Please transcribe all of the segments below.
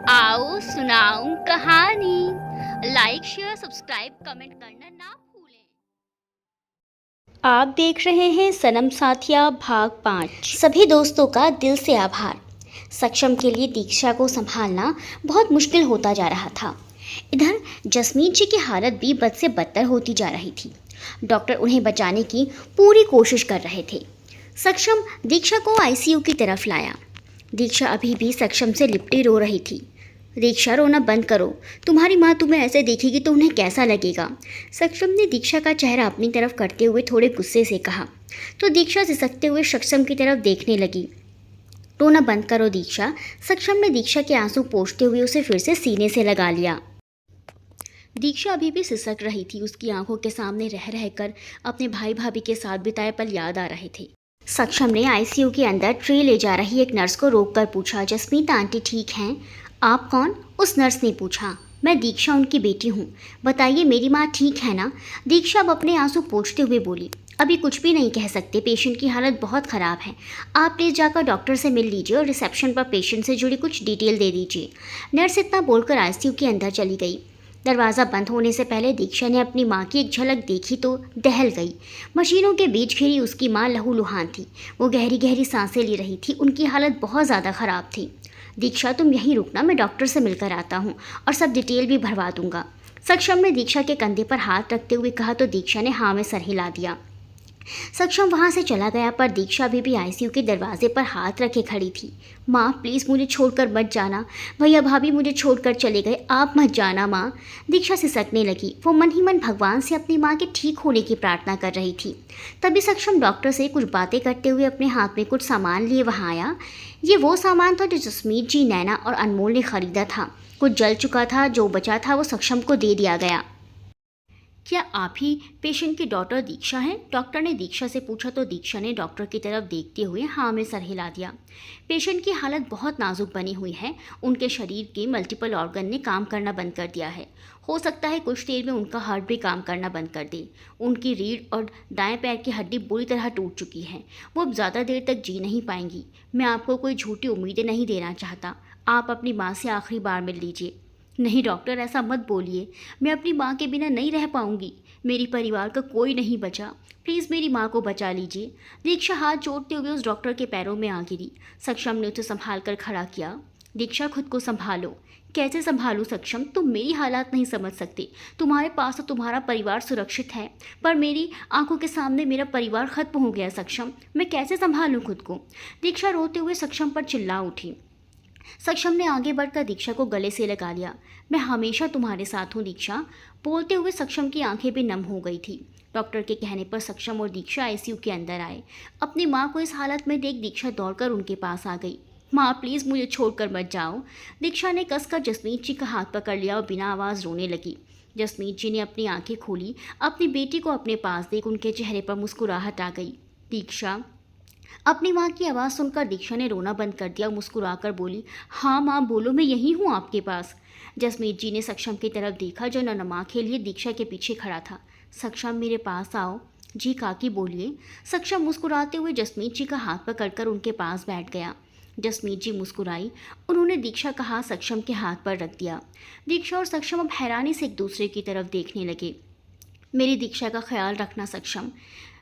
आओ सुनाऊं कहानी। लाइक शेयर सब्सक्राइब कमेंट करना ना भूलें। आप देख रहे हैं सनम साथिया भाग 5। सभी दोस्तों का दिल से आभार। सक्षम के लिए दीक्षा को संभालना बहुत मुश्किल होता जा रहा था। इधर जसमीत जी की हालत भी बद से बदतर होती जा रही थी। डॉक्टर उन्हें बचाने की पूरी कोशिश कर रहे थे। सक्षम दीक्षा को आईसीयू की तरफ लाया। दीक्षा अभी भी सक्षम से लिपटी रो रही थी। दीक्षा रोना बंद करो, तुम्हारी माँ तुम्हें ऐसे देखेगी तो उन्हें कैसा लगेगा। सक्षम ने दीक्षा का चेहरा अपनी तरफ करते हुए थोड़े गुस्से से कहा तो दीक्षा सिसकते हुए सक्षम की तरफ देखने लगी। रोना बंद करो दीक्षा। सक्षम ने दीक्षा के आंसू पोंछते हुए उसे फिर से सीने से लगा लिया। दीक्षा अभी भी सिसक रही थी। उसकी आंखों के सामने रह रहकर अपने भाई भाभी के साथ बिताए पल याद आ रहे थे। सक्षम ने आईसीयू के अंदर ट्रे ले जा रही एक नर्स को रोककर पूछा, जसमीत आंटी ठीक हैं? आप कौन? उस नर्स ने पूछा। मैं दीक्षा, उनकी बेटी हूँ। बताइए मेरी माँ ठीक है ना? दीक्षा अब अपने आंसू पोंछते हुए बोली, अभी कुछ भी नहीं कह सकते, पेशेंट की हालत बहुत ख़राब है। आप प्लीज़ जाकर डॉक्टर से मिल लीजिए और रिसेप्शन पर पेशेंट से जुड़ी कुछ डिटेल दे दीजिए। नर्स इतना बोलकर आईसीयू के अंदर चली गई। दरवाज़ा बंद होने से पहले दीक्षा ने अपनी माँ की एक झलक देखी तो दहल गई। मशीनों के बीच घिरी उसकी माँ लहूलुहान थी। वो गहरी गहरी सांसें ले रही थी। उनकी हालत बहुत ज़्यादा ख़राब थी। दीक्षा तुम यहीं रुकना, मैं डॉक्टर से मिलकर आता हूँ और सब डिटेल भी भरवा दूंगा। सक्षम ने दीक्षा के कंधे पर हाथ रखते हुए कहा तो दीक्षा ने हाँ में सर हिला दिया। सक्षम वहाँ से चला गया पर दीक्षा अभी भी आईसीयू के दरवाजे पर हाथ रखे खड़ी थी। माँ प्लीज़ मुझे छोड़कर मत जाना। भैया भाभी मुझे छोड़कर चले गए, आप मत जाना माँ। दीक्षा सिसकने लगी। वो मन ही मन भगवान से अपनी माँ के ठीक होने की प्रार्थना कर रही थी। तभी सक्षम डॉक्टर से कुछ बातें करते हुए अपने हाथ में कुछ सामान लिए वहाँ आया। ये वो सामान था जो जसमीत जी, नैना और अनमोल ने खरीदा था। कुछ जल चुका था, जो बचा था वो सक्षम को दे दिया गया। क्या आप ही पेशेंट की डॉटर दीक्षा हैं? डॉक्टर ने दीक्षा से पूछा तो दीक्षा ने डॉक्टर की तरफ देखते हुए हाँ में सर हिला दिया। पेशेंट की हालत बहुत नाजुक बनी हुई है। उनके शरीर के मल्टीपल ऑर्गन ने काम करना बंद कर दिया है। हो सकता है कुछ देर में उनका हार्ट भी काम करना बंद कर दे। उनकी रीढ़ और दाएं पैर की हड्डी बुरी तरह टूट चुकी है। वो अब ज़्यादा देर तक जी नहीं पाएंगी। मैं आपको कोई झूठी उम्मीदें नहीं देना चाहता। आप अपनी माँ से आखिरी बार मिल लीजिए। नहीं डॉक्टर, ऐसा मत बोलिए। मैं अपनी माँ के बिना नहीं रह पाऊंगी। मेरी परिवार का कोई नहीं बचा। प्लीज़ मेरी माँ को बचा लीजिए। दीक्षा हाथ जोड़ते हुए उस डॉक्टर के पैरों में आ गिरी। सक्षम ने उसे संभाल कर खड़ा किया। दीक्षा खुद को संभालो। कैसे संभालूं सक्षम? तुम मेरी हालात नहीं समझ सकते। तुम्हारे पास तो तुम्हारा परिवार सुरक्षित है, पर मेरी आंखों के सामने मेरा परिवार खत्म हो गया सक्षम। मैं कैसे संभालूं खुद को? दीक्षा रोते हुए सक्षम पर चिल्ला उठी। सक्षम ने आगे बढ़कर दीक्षा को गले से लगा लिया। मैं हमेशा तुम्हारे साथ हूँ दीक्षा। बोलते हुए सक्षम की आंखें भी नम हो गई थी। डॉक्टर के कहने पर सक्षम और दीक्षा आईसीयू के अंदर आए। अपनी माँ को इस हालत में देख दीक्षा दौड़कर उनके पास आ गई। माँ प्लीज़ मुझे छोड़कर मत जाओ। दीक्षा ने कसकर जसमीत जी का हाथ पकड़ लिया और बिना आवाज़ रोने लगी। जसमीत जी ने अपनी आंखें खोली। अपनी बेटी को अपने पास देख उनके चेहरे पर मुस्कुराहट आ गई। दीक्षा। अपनी माँ की आवाज़ सुनकर दीक्षा ने रोना बंद कर दिया और मुस्कुराकर बोली, हाँ माँ बोलो, मैं यहीं हूँ आपके पास। जसमीत जी ने सक्षम की तरफ देखा जो ननमा के लिए दीक्षा के पीछे खड़ा था। सक्षम मेरे पास आओ। जी काकी बोलिए। सक्षम मुस्कुराते हुए जसमीत जी का हाथ पकड़कर उनके पास बैठ गया। जसमीत जी मुस्कुराई। उन्होंने दीक्षा का हाथ सक्षम के हाथ पर रख दिया। दीक्षा और सक्षम अब हैरानी से एक दूसरे की तरफ देखने लगे। मेरी दीक्षा का ख्याल रखना सक्षम।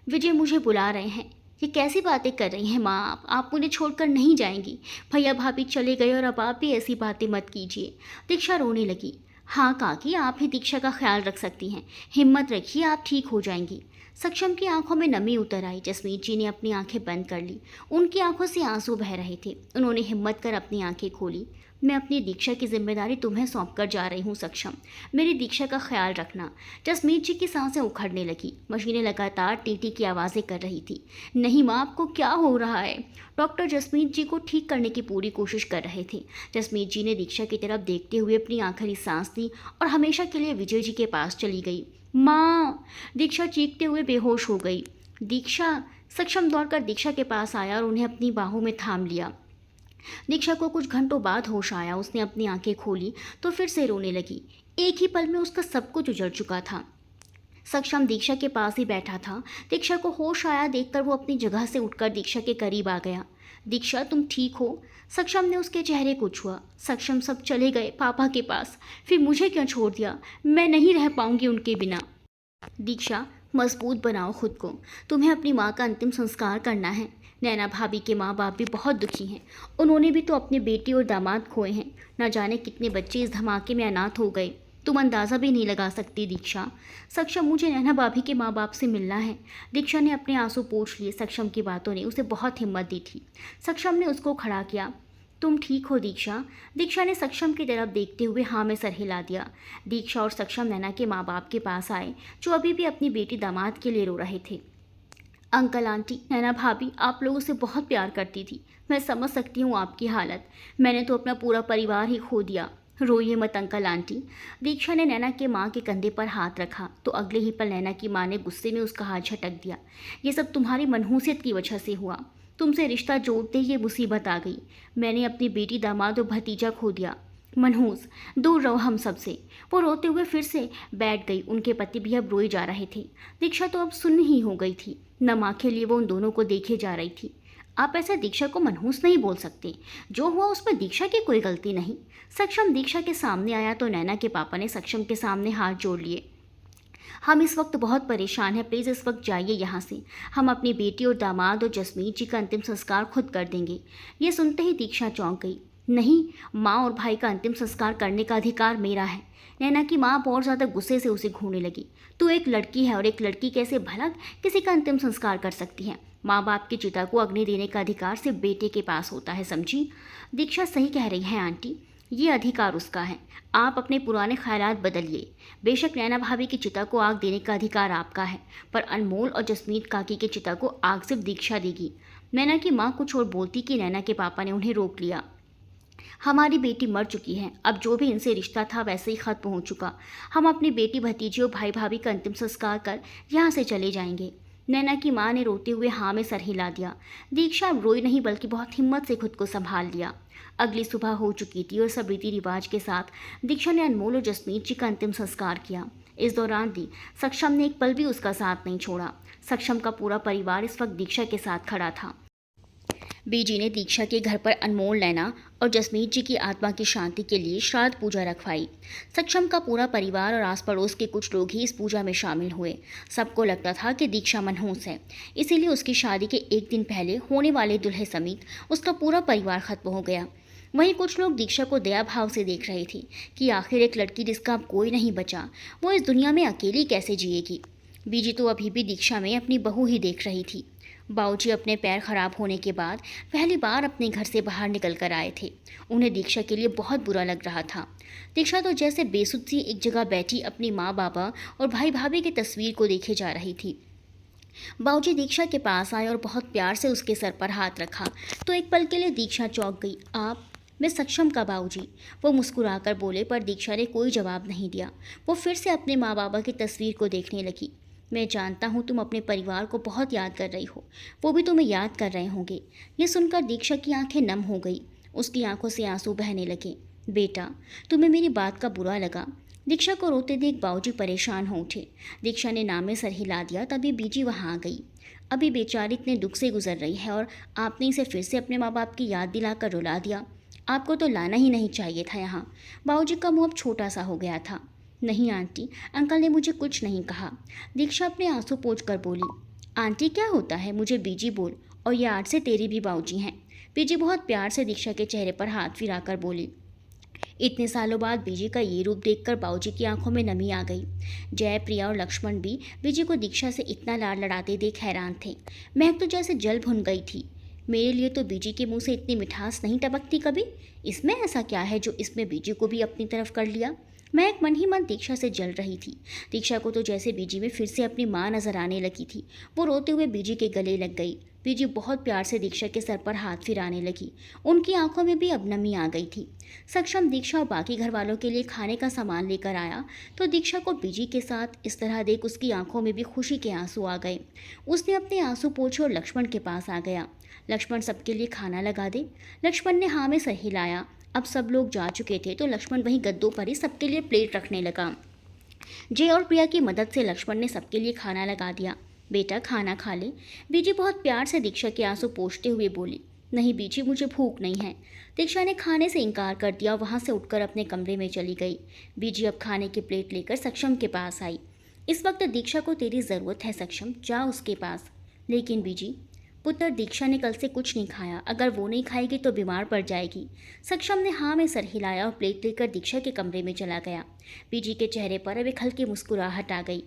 विजय मुझे बुला रहे हैं। ये कैसी बातें कर रही हैं माँ? आप मुझे छोड़कर नहीं जाएंगी। भैया भाभी चले गए और अब आप भी ऐसी बातें मत कीजिए। दीक्षा रोने लगी। हाँ काकी, आप ही दीक्षा का ख्याल रख सकती हैं। हिम्मत रखिए, आप ठीक हो जाएंगी। सक्षम की आंखों में नमी उतर आई। जसमीत जी ने अपनी आंखें बंद कर ली। उनकी आंखों से आंसू बह रहे थे। उन्होंने हिम्मत कर अपनी आंखें खोली। मैं अपनी दीक्षा की जिम्मेदारी तुम्हें सौंप कर जा रही हूँ सक्षम। मेरी दीक्षा का ख्याल रखना। जसमीत जी की सांसें उखड़ने लगी। मशीनें लगातार टीटी की आवाज़ें कर रही थी। नहीं माँ, आपको क्या हो रहा है? डॉक्टर जसमीत जी को ठीक करने की पूरी कोशिश कर रहे थे। जसमीत जी ने दीक्षा की तरफ देखते हुए अपनी आखिरी सांस ली और हमेशा के लिए विजय जी के पास चली गई। माँ! दीक्षा चीखते हुए बेहोश हो गई। दीक्षा! सक्षम दौड़कर दीक्षा के पास आया और उन्हें अपनी बाहों में थाम लिया। दीक्षा को कुछ घंटों बाद होश आया। उसने अपनी आंखें खोली तो फिर से रोने लगी। एक ही पल में उसका सब कुछ उजड़ चुका था। सक्षम दीक्षा के पास ही बैठा था। दीक्षा को होश आया देखकर वो अपनी जगह से उठकर दीक्षा के करीब आ गया। दीक्षा, तुम ठीक हो? सक्षम ने उसके चेहरे को छुआ। सक्षम, सब चले गए पापा के पास, फिर मुझे क्यों छोड़ दिया? मैं नहीं रह पाऊंगी उनके बिना। दीक्षा, मजबूत बनाओ खुद को, तुम्हें अपनी माँ का अंतिम संस्कार करना है। नैना भाभी के माँ बाप भी बहुत दुखी हैं। उन्होंने भी तो अपनी बेटी और दामाद खोए हैं। न जाने कितने बच्चे इस धमाके में अनाथ हो गए, तुम अंदाज़ा भी नहीं लगा सकती। दीक्षा, सक्षम, मुझे नैना भाभी के माँ बाप से मिलना है। दीक्षा ने अपने आंसू पोंछ लिए। सक्षम की बातों ने उसे बहुत हिम्मत दी थी। सक्षम ने उसको खड़ा किया। तुम ठीक हो दीक्षा? दीक्षा ने सक्षम की तरफ देखते हुए हाँ में सर हिला दिया। दीक्षा और सक्षम नैना के माँ बाप के पास आए, जो अभी भी अपनी बेटी दामाद के लिए रो रहे थे। अंकल आंटी, नैना भाभी आप लोगों से बहुत प्यार करती थी। मैं समझ सकती हूँ आपकी हालत। मैंने तो अपना पूरा परिवार ही खो दिया। रोइए मत अंकल आंटी। दीक्षा ने नैना के माँ के कंधे पर हाथ रखा तो अगले ही पल नैना की माँ ने गुस्से में उसका हाथ झटक दिया। ये सब तुम्हारी मनहूसियत की वजह से हुआ। तुमसे रिश्ता जोड़ते ही ये मुसीबत आ गई। मैंने अपनी बेटी, दामाद और भतीजा खो दिया। मनहूस, दूर रहो हम सबसे। वो रोते हुए फिर से बैठ गई। उनके पति भी अब रोए जा रहे थे। दीक्षा तो अब सुन्न ही हो गई थी। नम आंखें लिए वो उन दोनों को देखे जा रही थी। आप ऐसे दीक्षा को मनहूस नहीं बोल सकते। जो हुआ उसमें दीक्षा की कोई गलती नहीं। सक्षम दीक्षा के सामने आया तो नैना के पापा ने सक्षम के सामने हाथ जोड़ लिए। हम इस वक्त बहुत परेशान हैं, प्लीज़ इस वक्त जाइए यहाँ से। हम अपनी बेटी और दामाद और जसमीत जी का अंतिम संस्कार खुद कर देंगे। ये सुनते ही दीक्षा चौंक गई। नहीं, माँ और भाई का अंतिम संस्कार करने का अधिकार मेरा है। नैना की माँ बहुत ज़्यादा गुस्से से उसे घूरने लगी। तू एक लड़की है और एक लड़की कैसे भला किसी का अंतिम संस्कार कर सकती है? माँ बाप की चिता को अग्नि देने का अधिकार सिर्फ बेटे के पास होता है, समझी? दीक्षा सही कह रही है आंटी, ये अधिकार उसका है। आप अपने पुराने ख्यालात बदलिए। बेशक नैना भाभी की चिता को आग देने का अधिकार आपका है, पर अनमोल और जसमीत काकी की चिता को आग सिर्फ दीक्षा देगी। नैना की माँ कुछ और बोलती कि नैना के पापा ने उन्हें रोक लिया। हमारी बेटी मर चुकी है, अब जो भी इनसे रिश्ता था वैसे ही खत्म हो चुका। हम अपनी बेटी, भतीजी और भाई भाभी का अंतिम संस्कार कर यहाँ से चले जाएंगे। नैना की माँ ने रोते हुए हाँ में सर हिला दिया। दीक्षा अब रोई नहीं बल्कि बहुत हिम्मत से खुद को संभाल लिया। अगली सुबह हो चुकी थी और सब रीति रिवाज के साथ दीक्षा ने अनमोल और जसमीत जी का अंतिम संस्कार किया। इस दौरान भी सक्षम ने एक पल भी उसका साथ नहीं छोड़ा। सक्षम का पूरा परिवार इस वक्त दीक्षा के साथ खड़ा था। बीजी ने दीक्षा के घर पर अनमोल, नैना और जसमीत जी की आत्मा की शांति के लिए श्राद्ध पूजा रखवाई। सक्षम का पूरा परिवार और आस पड़ोस के कुछ लोग ही इस पूजा में शामिल हुए। सबको लगता था कि दीक्षा मनहूस है, इसीलिए उसकी शादी के एक दिन पहले होने वाले दूल्हे समेत उसका पूरा परिवार खत्म हो गया। वहीं कुछ लोग दीक्षा को दया भाव से देख रहे थे कि आखिर एक लड़की जिसका अब कोई नहीं बचा, वो इस दुनिया में अकेली कैसे जिएगी। बीजी तो अभी भी दीक्षा में अपनी बहू ही देख रही थी। बाऊजी अपने पैर खराब होने के बाद पहली बार अपने घर से बाहर निकल कर आए थे। उन्हें दीक्षा के लिए बहुत बुरा लग रहा था। दीक्षा तो जैसे बेसुध सी एक जगह बैठी अपनी माँ, बाबा और भाई भाभी की तस्वीर को देखे जा रही थी। बाऊजी दीक्षा के पास आए और बहुत प्यार से उसके सर पर हाथ रखा तो एक पल के लिए दीक्षा चौंक गई। आप? मैं सक्षम का बाऊजी, वो मुस्कुराकर बोले, पर दीक्षा ने कोई जवाब नहीं दिया। वो फिर से अपने माँ बाबा की तस्वीर को देखने लगी। मैं जानता हूँ तुम अपने परिवार को बहुत याद कर रही हो, वो भी तुम्हें याद कर रहे होंगे। ये सुनकर दीक्षा की आंखें नम हो गई। उसकी आंखों से आंसू बहने लगे। बेटा, तुम्हें मेरी बात का बुरा लगा? दीक्षा को रोते देख बाऊजी परेशान हो उठे। दीक्षा ने नामे सर हिला दिया, तभी बीजी वहाँ आ गई। अभी बेचारी इतने दुख से गुजर रही है और आपने इसे फिर से अपने माँ बाप की याद दिलाकर रुला दिया। आपको तो लाना ही नहीं चाहिए था यहाँ। बाऊजी का मुँह अब छोटा सा हो गया था। नहीं आंटी, अंकल ने मुझे कुछ नहीं कहा। दीक्षा अपने आंसू पोंछ कर बोली। आंटी क्या होता है, मुझे बीजी बोल, और ये आज से तेरी भी बाऊजी हैं। बीजी बहुत प्यार से दीक्षा के चेहरे पर हाथ फिराकर बोली। इतने सालों बाद बीजी का ये रूप देखकर बाऊजी की आंखों में नमी आ गई। जय, प्रिया और लक्ष्मण भी बीजी को दीक्षा से इतना लाड लड़ाते देख हैरान थे। महक तो जैसे जल भुन गई थी। मेरे लिए तो बीजी के मुंह से इतनी मिठास नहीं टपकती कभी। इसमें ऐसा क्या है जो इसमें बीजी को भी अपनी तरफ कर लिया? मैं एक मन ही मन दीक्षा से जल रही थी। दीक्षा को तो जैसे बीजी में फिर से अपनी माँ नजर आने लगी थी। वो रोते हुए बीजी के गले लग गई। बीजी बहुत प्यार से दीक्षा के सर पर हाथ फिराने लगी। उनकी आंखों में भी अब नमी आ गई थी। सक्षम दीक्षा और बाकी घर वालों के लिए खाने का सामान लेकर आया तो दीक्षा को बीजी के साथ इस तरह देख उसकी आंखों में भी खुशी के आंसू आ गए। उसने अपने आंसू पोंछे और लक्ष्मण के पास आ गया। लक्ष्मण, सबके लिए खाना लगा दे। लक्ष्मण ने हाँ में सर हिलाया। अब सब लोग जा चुके थे तो लक्ष्मण वहीं गद्दों पर ही सबके लिए प्लेट रखने लगा। जय और प्रिया की मदद से लक्ष्मण ने सबके लिए खाना लगा दिया। बेटा खाना खा ले, बीजी बहुत प्यार से दीक्षा के आंसू पोंछते हुए बोली। नहीं बीजी, मुझे भूख नहीं है। दीक्षा ने खाने से इनकार कर दिया और वहाँ से उठकर अपने कमरे में चली गई। बीजी अब खाने की प्लेट लेकर सक्षम के पास आई। इस वक्त दीक्षा को तेरी ज़रूरत है सक्षम, जा उसके पास। लेकिन बीजी, पुत्र दीक्षा ने कल से कुछ नहीं खाया, अगर वो नहीं खाएगी तो बीमार पड़ जाएगी। सक्षम ने हाँ में सर हिलाया और प्लेट लेकर दीक्षा के कमरे में चला गया। बीजी के चेहरे पर अब एक हल्की मुस्कुराहट आ गई।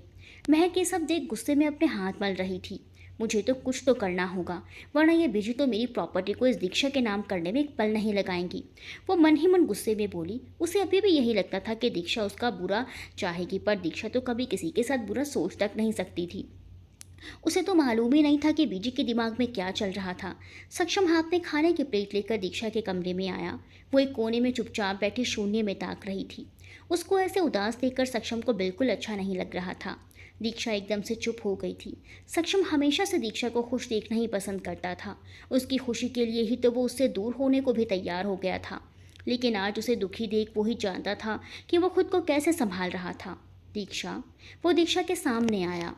महक ये सब देख गुस्से में अपने हाथ मल रही थी। मुझे तो कुछ तो करना होगा, वरना ये बीजी तो मेरी प्रॉपर्टी को इस दीक्षा के नाम करने में एक पल नहीं लगाएंगी। वो मन ही मन गुस्से में बोली। उसे अभी भी यही लगता था कि दीक्षा उसका बुरा चाहेगी, पर दीक्षा तो कभी किसी के साथ बुरा सोच तक नहीं सकती थी। उसे तो मालूम ही नहीं था कि बीजी के दिमाग में क्या चल रहा था। सक्षम हाथ में खाने की प्लेट लेकर दीक्षा के कमरे में आया। वो एक कोने में चुपचाप बैठी शून्य में ताक रही थी। उसको ऐसे उदास देखकर सक्षम को बिल्कुल अच्छा नहीं लग रहा था। दीक्षा एकदम से चुप हो गई थी। सक्षम हमेशा से दीक्षा को खुश देखना ही पसंद करता था। उसकी खुशी के लिए ही तो वो उससे दूर होने को भी तैयार हो गया था। लेकिन आज उसे दुखी देख वो ही जानता था कि वो खुद को कैसे संभाल रहा था। दीक्षा, वो दीक्षा के सामने आया।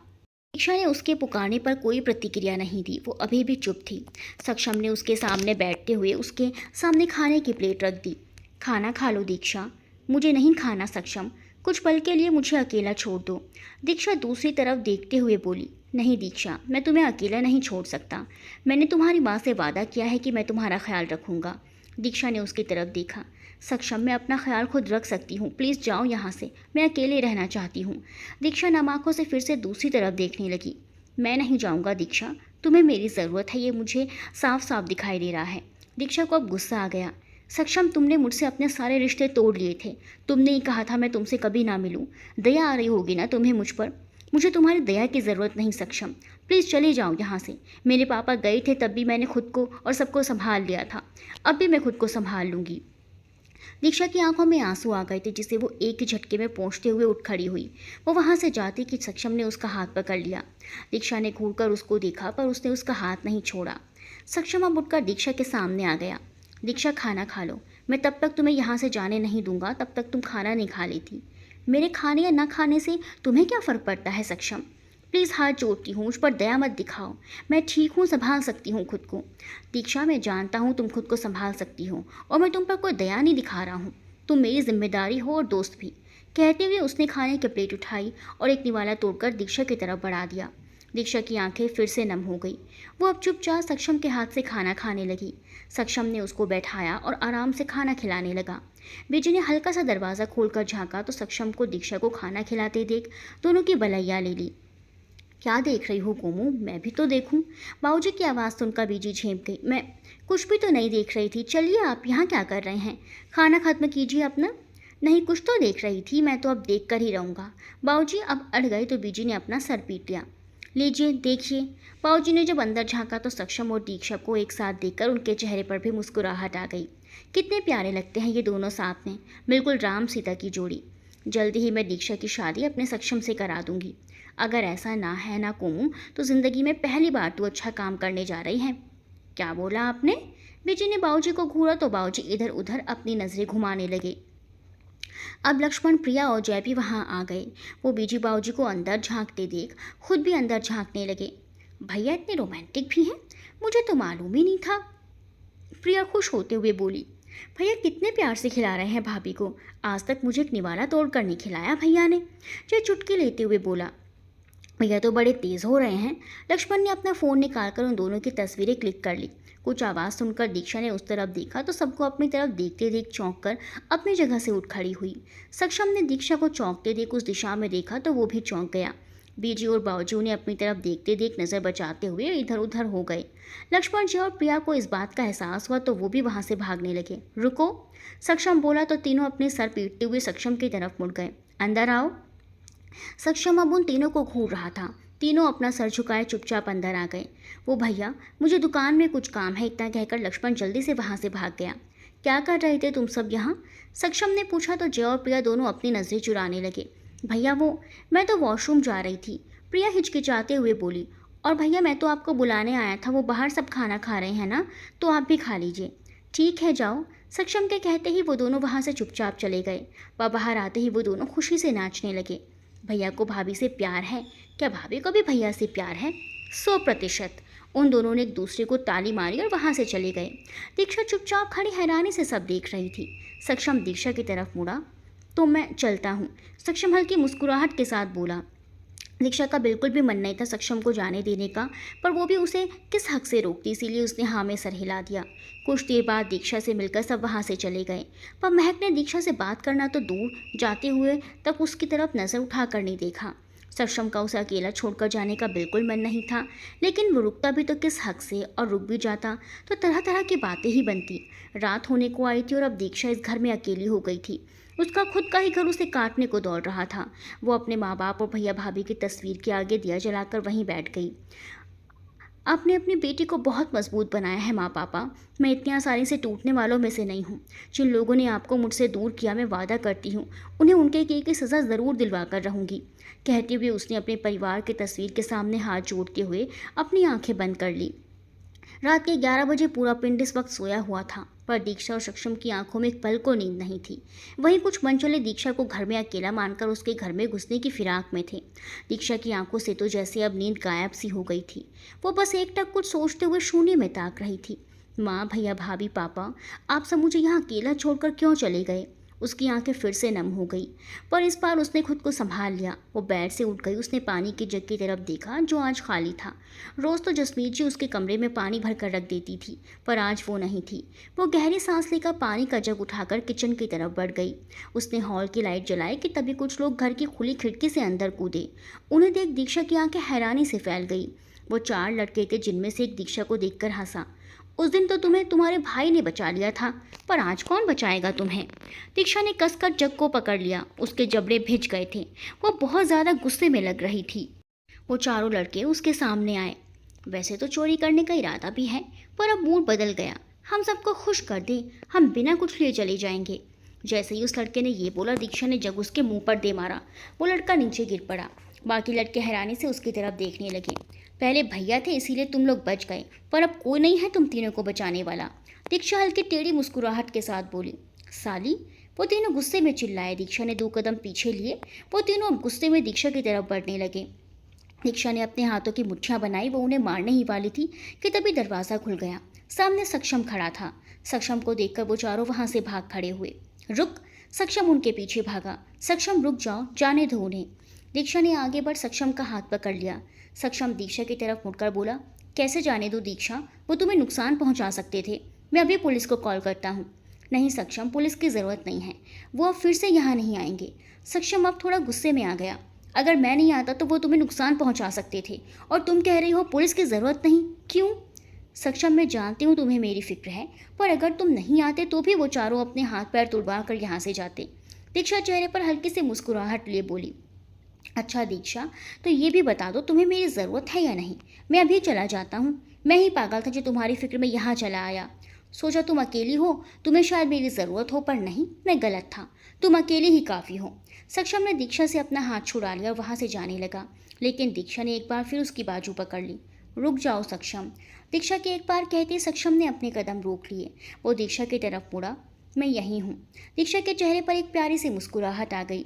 दीक्षा ने उसके पुकारने पर कोई प्रतिक्रिया नहीं दी। वो अभी भी चुप थी। सक्षम ने उसके सामने बैठते हुए उसके सामने खाने की प्लेट रख दी। खाना खा लो दीक्षा। मुझे नहीं खाना सक्षम, कुछ पल के लिए मुझे अकेला छोड़ दो। दीक्षा दूसरी तरफ देखते हुए बोली। नहीं दीक्षा, मैं तुम्हें अकेला नहीं छोड़ सकता। मैंने तुम्हारी माँ से वादा किया है कि मैं तुम्हारा ख्याल रखूँगा। दीक्षा ने उसकी तरफ देखा। सक्षम, मैं अपना ख्याल खुद रख सकती हूँ, प्लीज़ जाओ यहाँ से, मैं अकेले रहना चाहती हूँ। दीक्षा नम आँखों से फिर से दूसरी तरफ देखने लगी। मैं नहीं जाऊँगा दीक्षा, तुम्हें मेरी ज़रूरत है, ये मुझे साफ साफ दिखाई दे रहा है। दीक्षा को अब गुस्सा आ गया। सक्षम, तुमने मुझसे अपने सारे रिश्ते तोड़ लिए थे। तुमने ही कहा था मैं तुमसे कभी ना मिलूं। दया आ रही होगी ना तुम्हें मुझ पर। मुझे तुम्हारी दया की ज़रूरत नहीं सक्षम, प्लीज़ चले जाओ यहाँ से। मेरे पापा गए थे तब भी मैंने खुद को और सबको संभाल लिया था, अब भी मैं खुद को संभाल लूँगी। दीक्षा की आंखों में आंसू आ गए थे, जिसे वो एक ही झटके में पहुँचते हुए उठ खड़ी हुई। वो वहाँ से जाती कि सक्षम ने उसका हाथ पकड़ लिया। दीक्षा ने घूरकर उसको देखा, पर उसने उसका हाथ नहीं छोड़ा। सक्षम अब उठकर दीक्षा के सामने आ गया। दीक्षा, खाना खा लो, मैं तब तक तुम्हें यहाँ से जाने नहीं दूंगा, तब तक तुम खाना नहीं खा लेती। मेरे खाने या ना खाने से तुम्हें क्या फ़र्क पड़ता है सक्षम? प्लीज़ हाथ जोड़ती हूँ, मुझ पर दया मत दिखाओ। मैं ठीक हूँ, संभाल सकती हूँ खुद को। दीक्षा, मैं जानता हूँ तुम खुद को संभाल सकती हो और मैं तुम पर कोई दया नहीं दिखा रहा हूँ। तुम मेरी जिम्मेदारी हो और दोस्त भी। कहते हुए उसने खाने की प्लेट उठाई और एक निवाला तोड़कर दीक्षा की तरफ बढ़ा दिया। दीक्षा की आंखें फिर से नम हो गई। वो अब चुपचाप सक्षम के हाथ से खाना खाने लगी। सक्षम ने उसको बैठाया और आराम से खाना खिलाने लगा। बीजी ने हल्का सा दरवाज़ा खोलकर झाँका तो सक्षम को दीक्षा को खाना खिलाते देख दोनों की बलैया ले ली। क्या देख रही हो कोमू, मैं भी तो देखूं। बाबूजी की आवाज़ सुनकर बीजी झेंप गई। मैं कुछ भी तो नहीं देख रही थी, चलिए आप यहाँ क्या कर रहे हैं? खाना खत्म कीजिए अपना। नहीं, कुछ तो देख रही थी, मैं तो अब देख कर ही रहूँगा। बाबूजी अब अड़ गए तो बीजी ने अपना सर पीट लिया। लीजिए देखिए। बाबूजी ने जब अंदर झाँका तो सक्षम और दीक्षा को एक साथ देखकर उनके चेहरे पर भी मुस्कुराहट आ गई। कितने प्यारे लगते हैं ये दोनों साथ में, बिल्कुल राम सीता की जोड़ी। जल्दी ही मैं दीक्षा की शादी अपने सक्षम से करा दूंगी। अगर ऐसा ना है ना कोमू, तो ज़िंदगी में पहली बार तू अच्छा काम करने जा रही है। क्या बोला आपने? बीजी ने बाबूजी को घूरा तो बाबूजी इधर उधर अपनी नज़रें घुमाने लगे। अब लक्ष्मण, प्रिया और जय भी वहाँ आ गए। वो बीजी बाबूजी को अंदर झांकते देख खुद भी अंदर झांकने लगे। भैया इतने रोमांटिक भी हैं, मुझे तो मालूम ही नहीं था। प्रिया खुश होते हुए बोली। भैया कितने प्यार से खिला रहे हैं भाभी को, आज तक मुझे एक निवाला तोड़कर नहीं खिलाया भैया ने। जय चुटकी लेते हुए बोला। भैया तो बड़े तेज़ हो रहे हैं। लक्ष्मण ने अपना फ़ोन निकालकर उन दोनों की तस्वीरें क्लिक कर ली। कुछ आवाज़ सुनकर दीक्षा ने उस तरफ देखा तो सबको अपनी तरफ देखते देख चौंक कर अपनी जगह से उठ खड़ी हुई। सक्षम ने दीक्षा को चौंकते देख उस दिशा में देखा तो वो भी चौंक गया। बीजी और बाबूजी ने अपनी तरफ देखते देख नज़र बचाते हुए इधर उधर हो गए। लक्ष्मण जी और प्रिया को इस बात का एहसास हुआ तो वो भी वहाँ से भागने लगे। रुको, सक्षम बोला तो तीनों अपने सर पीटते हुए सक्षम की तरफ मुड़ गए। अंदर आओ। सक्षम अब उन तीनों को घूर रहा था। तीनों अपना सर झुकाए चुपचाप अंदर आ गए। वो भैया, मुझे दुकान में कुछ काम है, इतना कहकर लक्ष्मण जल्दी से वहाँ से भाग गया। क्या कर रहे थे तुम सब यहाँ? सक्षम ने पूछा तो जय और प्रिया दोनों अपनी नज़रें चुराने लगे। भैया मैं तो वॉशरूम जा रही थी, प्रिया हिचकिचाते हुए बोली। और भैया मैं तो आपको बुलाने आया था, वो बाहर सब खाना खा रहे हैं ना, तो आप भी खा लीजिए। ठीक है जाओ। सक्षम के कहते ही वो दोनों वहाँ से चुपचाप चले गए। वह बाहर आते ही वो दोनों खुशी से नाचने लगे। भैया को भाभी से प्यार है, क्या भाभी को भी भैया से प्यार है? 100%। उन दोनों ने एक दूसरे को ताली मारी और वहाँ से चले गए। दीक्षा चुपचाप खड़ी हैरानी से सब देख रही थी। सक्षम दीक्षा की तरफ मुड़ा। तो मैं चलता हूँ, सक्षम हल्की मुस्कुराहट के साथ बोला। दीक्षा का बिल्कुल भी मन नहीं था सक्षम को जाने देने का, पर वो भी उसे किस हक से रोकती, इसीलिए उसने हाँ में सर हिला दिया। कुछ देर बाद दीक्षा से मिलकर सब वहाँ से चले गए, पर महक ने दीक्षा से बात करना तो दूर, जाते हुए तक उसकी तरफ नज़र उठा कर नहीं देखा। सक्षम का उसे अकेला छोड़कर जाने का बिल्कुल मन नहीं था, लेकिन वो रुकता भी तो किस हक से, और रुक भी जाता तो तरह तरह की बातें ही बनती। रात होने को आई थी और अब दीक्षा इस घर में अकेली हो गई थी। उसका खुद का ही घर उसे काटने को दौड़ रहा था। वो अपने माँ बाप और भैया भाभी की तस्वीर के आगे दिया जलाकर वहीं बैठ गई। आपने अपनी बेटी को बहुत मजबूत बनाया है माँ पापा। मैं इतनी आसानी से टूटने वालों में से नहीं हूँ। जिन लोगों ने आपको मुझसे दूर किया, मैं वादा करती हूँ उन्हें उनके किए की सज़ा ज़रूर दिलवा कर रहूँगी। कहते हुए उसने अपने परिवार की तस्वीर के सामने हाथ जोड़ते हुए अपनी आंखें बंद कर ली। रात के 11 बजे पूरा पिंड इस वक्त सोया हुआ था, पर दीक्षा और सक्षम की आंखों में एक पल को नींद नहीं थी। वहीं कुछ मनचले दीक्षा को घर में अकेला मानकर उसके घर में घुसने की फिराक में थे। दीक्षा की आंखों से तो जैसे अब नींद गायब सी हो गई थी। वो बस एकटक कुछ सोचते हुए शून्य में ताक रही थी। माँ, भैया, भाभी, पापा, आप सब मुझे यहाँ अकेला छोड़कर क्यों चले गए? उसकी आंखें फिर से नम हो गई, पर इस बार उसने खुद को संभाल लिया। वो बेड से उठ गई। उसने पानी की जग की तरफ देखा जो आज खाली था। रोज़ तो जसमीत जी उसके कमरे में पानी भर कर रख देती थी, पर आज वो नहीं थी। वो गहरी सांस लेकर पानी का जग उठाकर किचन की तरफ बढ़ गई। उसने हॉल की लाइट जलाई कि तभी कुछ लोग घर की खुली खिड़की से अंदर कूदे। उन्हें देख दीक्षा की आंखें हैरानी से फैल गई। वो 4 लड़के थे, जिनमें से एक दीक्षा को देखकर हंसा। उस दिन तो तुम्हें तुम्हारे भाई ने बचा लिया था, पर आज कौन बचाएगा तुम्हें? दीक्षा ने कसकर जग को पकड़ लिया। उसके जबड़े भिज गए थे। वो बहुत ज़्यादा गुस्से में लग रही थी। वो चारों लड़के उसके सामने आए। वैसे तो चोरी करने का इरादा भी है, पर अब मूड बदल गया। हम सबको खुश कर दे, हम बिना कुछ लिए चले जाएंगे। जैसे ही उस लड़के ने ये बोला, दीक्षा ने जग उसके मुंह पर दे मारा। वो लड़का नीचे गिर पड़ा। बाकी लड़के हैरानी से उसकी तरफ देखने लगे। पहले भैया थे इसीलिए तुम लोग बच गए, पर अब कोई नहीं है तुम तीनों को बचाने वाला। दीक्षा हल्की टेढ़ी मुस्कुराहट के साथ बोली। साली! वो तीनों गुस्से में चिल्लाए। दीक्षा ने 2 कदम पीछे लिए। वो तीनों अब गुस्से में दीक्षा की तरफ बढ़ने लगे। दीक्षा ने अपने हाथों की मुट्ठियां बनाई। वो उन्हें मारने ही वाली थी कि तभी दरवाज़ा खुल गया। सामने सक्षम खड़ा था। सक्षम को देखकर वो चारों वहां से भाग खड़े हुए। रुक! सक्षम उनके पीछे भागा। सक्षम, रुक जाओ, जाने दो उन्हें। दीक्षा ने आगे बढ़ सक्षम का हाथ पकड़ लिया। सक्षम दीक्षा की तरफ मुड़कर बोला, कैसे जाने दो दीक्षा? वो तुम्हें नुकसान पहुंचा सकते थे। मैं अभी पुलिस को कॉल करता हूँ। नहीं सक्षम, पुलिस की ज़रूरत नहीं है। वो अब फिर से यहाँ नहीं आएंगे। सक्षम अब थोड़ा गुस्से में आ गया। अगर मैं नहीं आता तो वो तुम्हें नुकसान पहुंचा सकते थे, और तुम कह रही हो पुलिस की ज़रूरत नहीं? क्यों? सक्षम, मैं जानती हूँ तुम्हें मेरी फिक्र है, पर अगर तुम नहीं आते तो भी वो चारों अपने हाथ पैर तुड़वा कर यहाँ से जाते। दीक्षा चेहरे पर हल्की सी मुस्कुराहट लिए बोली। अच्छा दीक्षा, तो ये भी बता दो तुम्हें मेरी ज़रूरत है या नहीं? मैं अभी चला जाता हूँ। मैं ही पागल था जो तुम्हारी फिक्र में यहाँ चला आया। सोचा तुम अकेली हो, तुम्हें शायद मेरी ज़रूरत हो, पर नहीं, मैं गलत था। तुम अकेली ही काफ़ी हो। सक्षम ने दीक्षा से अपना हाथ छुड़ा लिया और वहाँ से जाने लगा, लेकिन दीक्षा ने एक बार फिर उसकी बाजू पकड़ ली। रुक जाओ सक्षम। दीक्षा के एक बार कहते सक्षम ने अपने कदम रोक लिए। वो दीक्षा की तरफ मुड़ा। मैं यहीं हूँ। दीक्षा के चेहरे पर एक प्यारी सी मुस्कुराहट आ गई।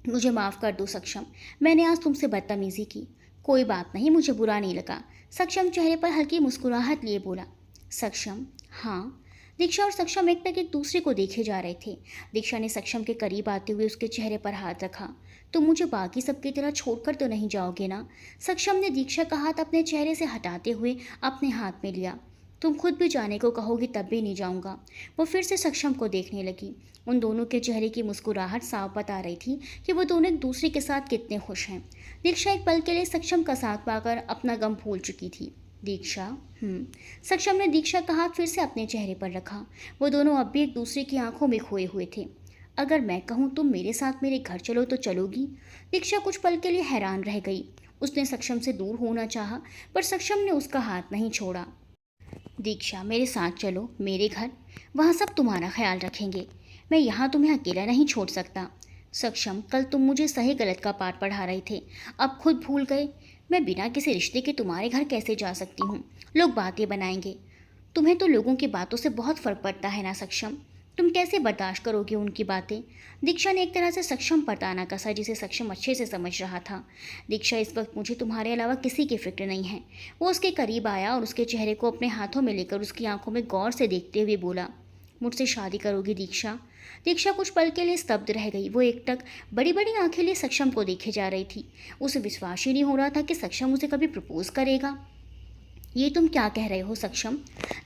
मुझे माफ़ कर दो सक्षम, मैंने आज तुमसे बदतमीज़ी की। कोई बात नहीं, मुझे बुरा नहीं लगा। सक्षम चेहरे पर हल्की मुस्कुराहट लिए बोला। सक्षम, हाँ। दीक्षा और सक्षम एक दूसरे को देखे जा रहे थे। दीक्षा ने सक्षम के करीब आते हुए उसके चेहरे पर हाथ रखा। तुम मुझे बाकी सबकी तरह छोड़कर तो नहीं जाओगे ना? सक्षम ने दीक्षा का हाथ अपने चेहरे से हटाते हुए अपने हाथ में लिया। तुम खुद भी जाने को कहोगी तब भी नहीं जाऊंगा। वो फिर से सक्षम को देखने लगी। उन दोनों के चेहरे की मुस्कुराहट साफ बता रही थी कि वो दोनों एक दूसरे के साथ कितने खुश हैं। दीक्षा एक पल के लिए सक्षम का साथ पाकर अपना गम भूल चुकी थी। दीक्षा, सक्षम ने दीक्षा का हाथ फिर से अपने चेहरे पर रखा। वो दोनों अब भी एक दूसरे की आंखों में खोए हुए थे। अगर मैं कहूँ तुम मेरे साथ मेरे घर चलो तो चलोगी? दीक्षा कुछ पल के लिए हैरान रह गई। उसने सक्षम से दूर होना चाहा, पर सक्षम ने उसका हाथ नहीं छोड़ा। दीक्षा, मेरे साथ चलो मेरे घर, वहाँ सब तुम्हारा ख्याल रखेंगे। मैं यहाँ तुम्हें अकेला नहीं छोड़ सकता। सक्षम, कल तुम मुझे सही गलत का पाठ पढ़ा रहे थे, अब खुद भूल गए। मैं बिना किसी रिश्ते के तुम्हारे घर कैसे जा सकती हूँ? लोग बातें बनाएंगे। तुम्हें तो लोगों की बातों से बहुत फ़र्क पड़ता है ना सक्षम? तुम कैसे बर्दाश्त करोगे उनकी बातें? दीक्षा ने एक तरह से सक्षम पर ताना कसा, जिसे सक्षम अच्छे से समझ रहा था। दीक्षा, इस वक्त मुझे तुम्हारे अलावा किसी की फिक्र नहीं है। वो उसके करीब आया और उसके चेहरे को अपने हाथों में लेकर उसकी आंखों में गौर से देखते हुए बोला, मुझसे शादी करोगी दीक्षा? दीक्षा कुछ पल के लिए स्तब्ध रह गई। वो एकटक बड़ी बड़ी आंखें लिए सक्षम को देखे जा रही थी। उसे विश्वास ही नहीं हो रहा था कि सक्षम उसे कभी प्रपोज करेगा। ये तुम क्या कह रहे हो सक्षम?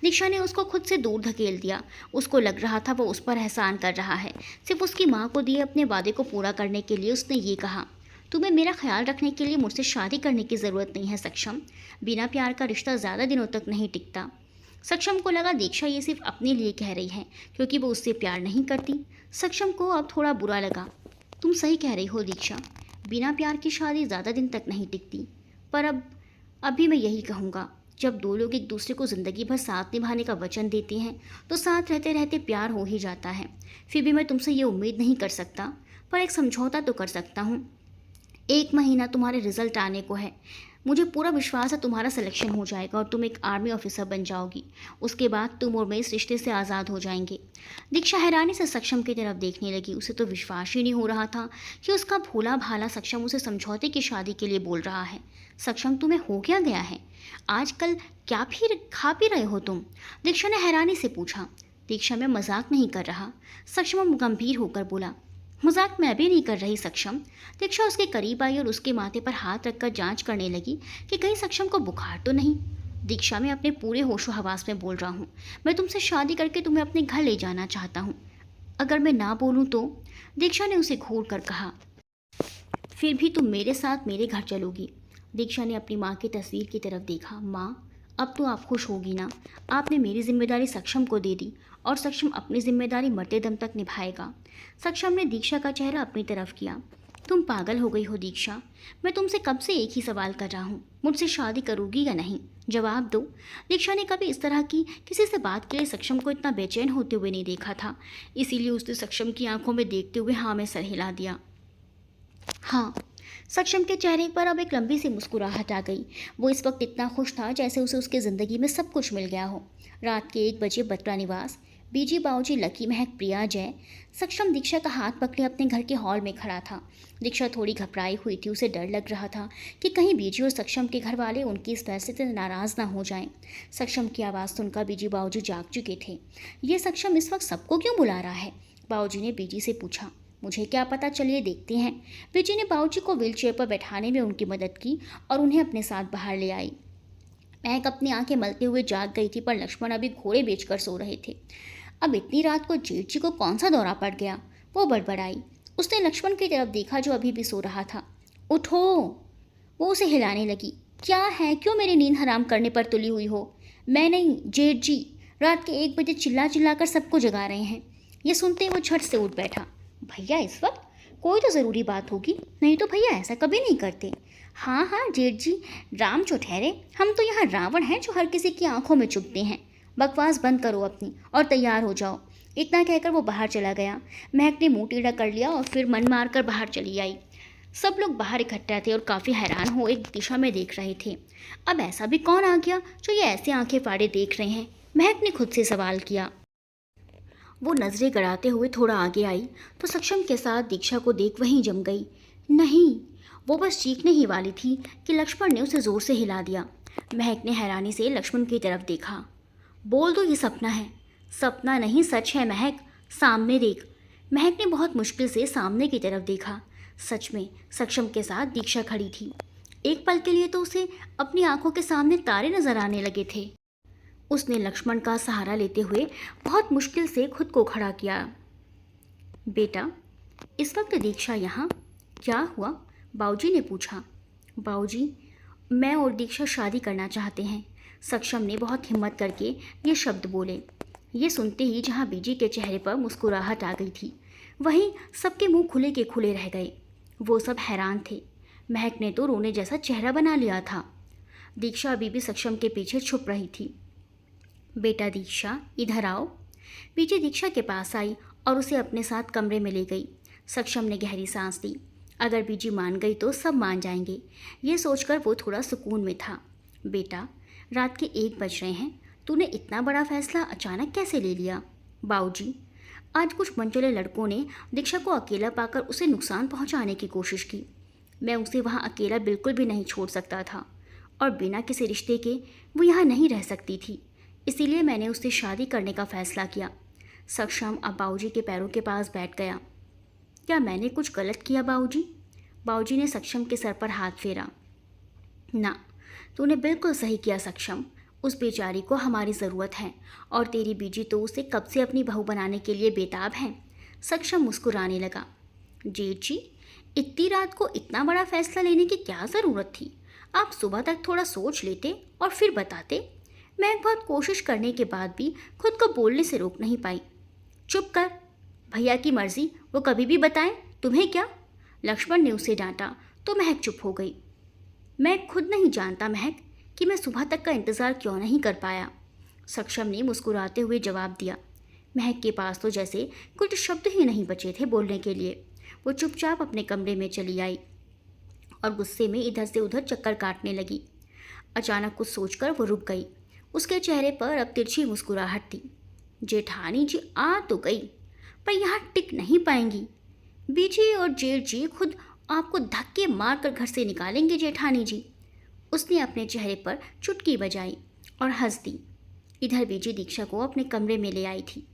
दीक्षा ने उसको खुद से दूर धकेल दिया। उसको लग रहा था वो उस पर एहसान कर रहा है। सिर्फ उसकी माँ को दिए अपने वादे को पूरा करने के लिए उसने ये कहा, तुम्हें मेरा ख्याल रखने के लिए मुझसे शादी करने की ज़रूरत नहीं है सक्षम। बिना प्यार का रिश्ता ज़्यादा दिनों तक नहीं टिकता। सक्षम को लगा दीक्षा ये सिर्फ अपने लिए कह रही है, क्योंकि वो उससे प्यार नहीं करती। सक्षम को अब थोड़ा बुरा लगा। तुम सही कह रही हो दीक्षा, बिना प्यार की शादी ज़्यादा दिन तक नहीं टिकती। पर अभी मैं यही कहूँगा, जब दो लोग एक दूसरे को ज़िंदगी भर साथ निभाने का वचन देते हैं तो साथ रहते रहते प्यार हो ही जाता है। फिर भी मैं तुमसे ये उम्मीद नहीं कर सकता, पर एक समझौता तो कर सकता हूँ। 1 महीना तुम्हारे रिजल्ट आने को है। मुझे पूरा विश्वास है तुम्हारा सिलेक्शन हो जाएगा और तुम एक आर्मी ऑफिसर बन जाओगी। उसके बाद तुम और मैं इस रिश्ते से आज़ाद हो जाएंगे। दीक्षा हैरानी से सक्षम की तरफ देखने लगी। उसे तो विश्वास ही नहीं हो रहा था कि उसका भोला भाला सक्षम उसे समझौते की शादी के लिए बोल रहा है। सक्षम, तुम्हें हो क्या गया है? आजकल क्या फिर खा पी रहे हो तुम? दीक्षा ने हैरानी से पूछा। दीक्षा, मैं मजाक नहीं कर रहा, सक्षम गंभीर होकर बोला। मजाक मैं अभी नहीं कर रही सक्षम। दीक्षा उसके करीब आई और उसके माथे पर हाथ रखकर जांच करने लगी कि कहीं सक्षम को बुखार तो नहीं। दीक्षा, मैं अपने पूरे होशो हवास में बोल रहा हूँ। मैं तुमसे शादी करके तुम्हें अपने घर ले जाना चाहता हूँ। अगर मैं ना बोलूँ तो? दीक्षा ने उसे घूर कर कहा। फिर भी तुम मेरे साथ मेरे घर चलोगी? दीक्षा ने अपनी माँ की तस्वीर की तरफ देखा। माँ, अब तो आप खुश होगी ना? आपने मेरी जिम्मेदारी सक्षम को दे दी और सक्षम अपनी जिम्मेदारी मरते दम तक निभाएगा। सक्षम ने दीक्षा का चेहरा अपनी तरफ किया। तुम पागल हो गई हो दीक्षा, मैं तुमसे कब से एक ही सवाल कर रहा हूँ, मुझसे शादी करोगी या नहीं? जवाब दो। दीक्षा ने कभी इस तरह की किसी से बात के लिए सक्षम को इतना बेचैन होते हुए नहीं देखा था, इसीलिए उसने सक्षम की आंखों में देखते हुए हाँ में सर हिला दिया। हाँ। सक्षम के चेहरे पर अब एक लंबी सी मुस्कुराहट आ गई। वो इस वक्त इतना खुश था जैसे उसे उसकी ज़िंदगी में सब कुछ मिल गया हो। रात के 1 बजे बत्रा निवास, बीजी, बाऊजी, लकी, महक, प्रिया, जय। सक्षम दीक्षा का हाथ पकड़े अपने घर के हॉल में खड़ा था। दीक्षा थोड़ी घबराई हुई थी। उसे डर लग रहा था कि कहीं बीजी और सक्षम के घर वाले उनकी इस फैसले से नाराज़ ना हो जाएं। सक्षम की आवाज़ सुनकर बीजी बाऊजी जाग चुके थे। ये सक्षम इस वक्त सबको क्यों बुला रहा है? बाऊजी ने बीजी से पूछा। मुझे क्या पता, चलिए देखते हैं। बीजी ने बाऊजी को व्हीलचेयर पर बैठाने में उनकी मदद की और उन्हें अपने साथ बाहर ले आई। महक अपनी आंखें मलते हुए जाग गई थी, पर लक्ष्मण अभी घोड़े बेचकर सो रहे थे। अब इतनी रात को जेठ जी को कौन सा दौरा पड़ गया? वो बड़बड़ाई। उसने लक्ष्मण की तरफ देखा जो अभी भी सो रहा था। उठो! वो उसे हिलाने लगी। क्या है, क्यों मेरी नींद हराम करने पर तुली हुई हो? मैं नहीं, जेठ जी रात के 1 बजे चिल्ला चिल्ला कर सबको जगा रहे हैं। ये सुनते ही वो झट से उठ बैठा। भैया, इस वक्त कोई तो ज़रूरी बात होगी, नहीं तो भैया ऐसा कभी नहीं करते। हाँ हाँ जेठ जी, राम जो ठहरे, हम तो यहाँ रावण हैं जो हर किसी की आंखों में चुभते हैं। बकवास बंद करो अपनी और तैयार हो जाओ। इतना कहकर वो बाहर चला गया। महक ने मुंह टेढ़ा कर लिया और फिर मन मार कर बाहर चली आई। सब लोग बाहर इकट्ठा थे और काफ़ी हैरान हो एक दिशा में देख रहे थे। अब ऐसा भी कौन आ गया जो ये ऐसे आंखें फाड़े देख रहे हैं? महक ने खुद से सवाल किया। वो नज़रें गड़ाते हुए थोड़ा आगे आई तो सक्षम के साथ दीक्षा को देख वहीं जम गई। नहीं, वो बस चीखने ही वाली थी कि लक्ष्मण ने उसे ज़ोर से हिला दिया। महक ने हैरानी से लक्ष्मण की तरफ देखा। बोल दो, ये सपना है। सपना नहीं, सच है महक, सामने देख। महक ने बहुत मुश्किल से सामने की तरफ देखा। सच में सक्षम के साथ दीक्षा खड़ी थी। एक पल के लिए तो उसे अपनी आंखों के सामने तारे नजर आने लगे थे। उसने लक्ष्मण का सहारा लेते हुए बहुत मुश्किल से खुद को खड़ा किया। बेटा, इस वक्त दीक्षा यहाँ? क्या हुआ? बाऊजी ने पूछा। बाऊजी, मैं और दीक्षा शादी करना चाहते हैं। सक्षम ने बहुत हिम्मत करके ये शब्द बोले। ये सुनते ही जहाँ बीजी के चेहरे पर मुस्कुराहट आ गई थी, वहीं सबके मुंह खुले के खुले रह गए। वो सब हैरान थे। महक ने तो रोने जैसा चेहरा बना लिया था। दीक्षा अभी भी सक्षम के पीछे छुप रही थी। बेटा दीक्षा, इधर आओ। बीजी दीक्षा के पास आई और उसे अपने साथ कमरे में ले गई। सक्षम ने गहरी सांस ली। अगर बीजी मान गई तो सब मान जाएंगे, ये सोचकर वो थोड़ा सुकून में था। बेटा, रात के 1 बज रहे हैं, तूने इतना बड़ा फैसला अचानक कैसे ले लिया? बाऊजी, आज कुछ मनचले लड़कों ने दीक्षा को अकेला पाकर उसे नुकसान पहुंचाने की कोशिश की। मैं उसे वहां अकेला बिल्कुल भी नहीं छोड़ सकता था और बिना किसी रिश्ते के वो यहाँ नहीं रह सकती थी। इसीलिए मैंने उससे शादी करने का फैसला किया। सक्षम अब बाबूजी के पैरों के पास बैठ गया। क्या मैंने कुछ गलत किया बाबूजी? बाबूजी ने सक्षम के सर पर हाथ फेरा। ना, तूने बिल्कुल सही किया सक्षम। उस बेचारी को हमारी ज़रूरत है और तेरी बीजी तो उसे कब से अपनी बहू बनाने के लिए बेताब है। सक्षम मुस्कुराने लगा। जेठ जी, इतनी रात को इतना बड़ा फैसला लेने की क्या ज़रूरत थी? आप सुबह तक थोड़ा सोच लेते और फिर बताते। मैं बहुत कोशिश करने के बाद भी खुद को बोलने से रोक नहीं पाई। चुप कर, भैया की मर्जी, वो कभी भी बताएं, तुम्हें क्या? लक्ष्मण ने उसे डांटा तो महक चुप हो गई। मैं खुद नहीं जानता महक कि मैं सुबह तक का इंतज़ार क्यों नहीं कर पाया। सक्षम ने मुस्कुराते हुए जवाब दिया। महक के पास तो जैसे कुछ शब्द ही नहीं बचे थे बोलने के लिए। वो चुपचाप अपने कमरे में चली आई और गुस्से में इधर से उधर चक्कर काटने लगी। अचानक कुछ सोचकर वो रुक गई। उसके चेहरे पर अब तिरछी मुस्कुराहट थी। जेठानी जी आ तो गई, पर यहाँ टिक नहीं पाएंगी। बीजी और जेठ जी खुद आपको धक्के मारकर घर से निकालेंगे जेठानी जी। उसने अपने चेहरे पर चुटकी बजाई और हंस दी। इधर बीजी दीक्षा को अपने कमरे में ले आई थी।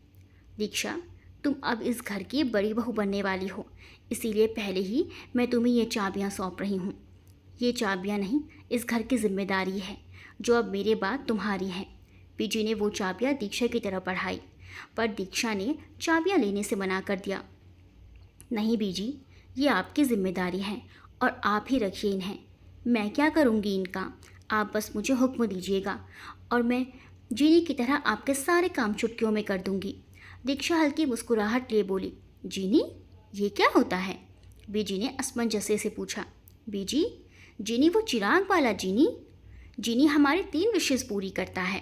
दीक्षा, तुम अब इस घर की बड़ी बहू बनने वाली हो, इसीलिए पहले ही मैं तुम्हें ये चाबियां सौंप रही हूँ। ये चाबियां नहीं, इस घर की जिम्मेदारी है जो अब मेरे बाद तुम्हारी है। बीजी ने वो चाबियां दीक्षा की तरफ बढ़ाई, पर दीक्षा ने चाबियां लेने से मना कर दिया। नहीं बीजी, ये आपकी जिम्मेदारी है और आप ही रखिए इन्हें। मैं क्या करूँगी इनका? आप बस मुझे हुक्म दीजिएगा और मैं जीनी की तरह आपके सारे काम चुटकियों में कर दूंगी। दीक्षा हल्की मुस्कुराहट लिए बोली। जीनी? ये क्या होता है? बीजी ने असमंजस्य से पूछा। बीजी, जीनी वो चिराग वाला जीनी? जीनी हमारे 3 विशेष पूरी करता है।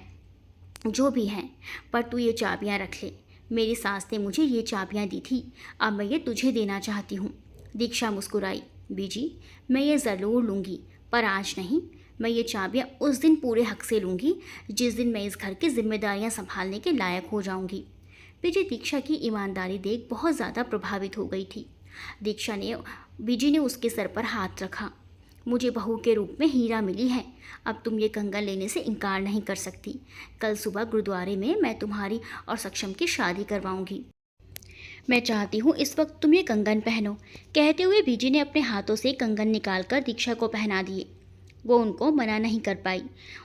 जो भी हैं, पर तू ये चाबियां रख ले। मेरी सास ने मुझे ये चाबियां दी थी, अब मैं ये तुझे देना चाहती हूँ। दीक्षा मुस्कुराई। बीजी, मैं ये ज़रूर लूँगी, पर आज नहीं। मैं ये चाबियाँ उस दिन पूरे हक से लूँगी जिस दिन मैं इस घर की जिम्मेदारियाँ संभालने के लायक हो जाऊँगी। बीजी दीक्षा की ईमानदारी देख बहुत ज़्यादा प्रभावित हो गई थी। बीजी ने उसके सर पर हाथ रखा। मुझे बहू के रूप में हीरा मिली है, अब तुम ये कंगन लेने से इनकार नहीं कर सकती। कल सुबह गुरुद्वारे में मैं तुम्हारी और सक्षम की शादी करवाऊँगी। मैं चाहती हूँ इस वक्त तुम ये कंगन पहनो। कहते हुए बीजी ने अपने हाथों से कंगन निकालकर दीक्षा को पहना दिए। वो उनको मना नहीं कर पाई।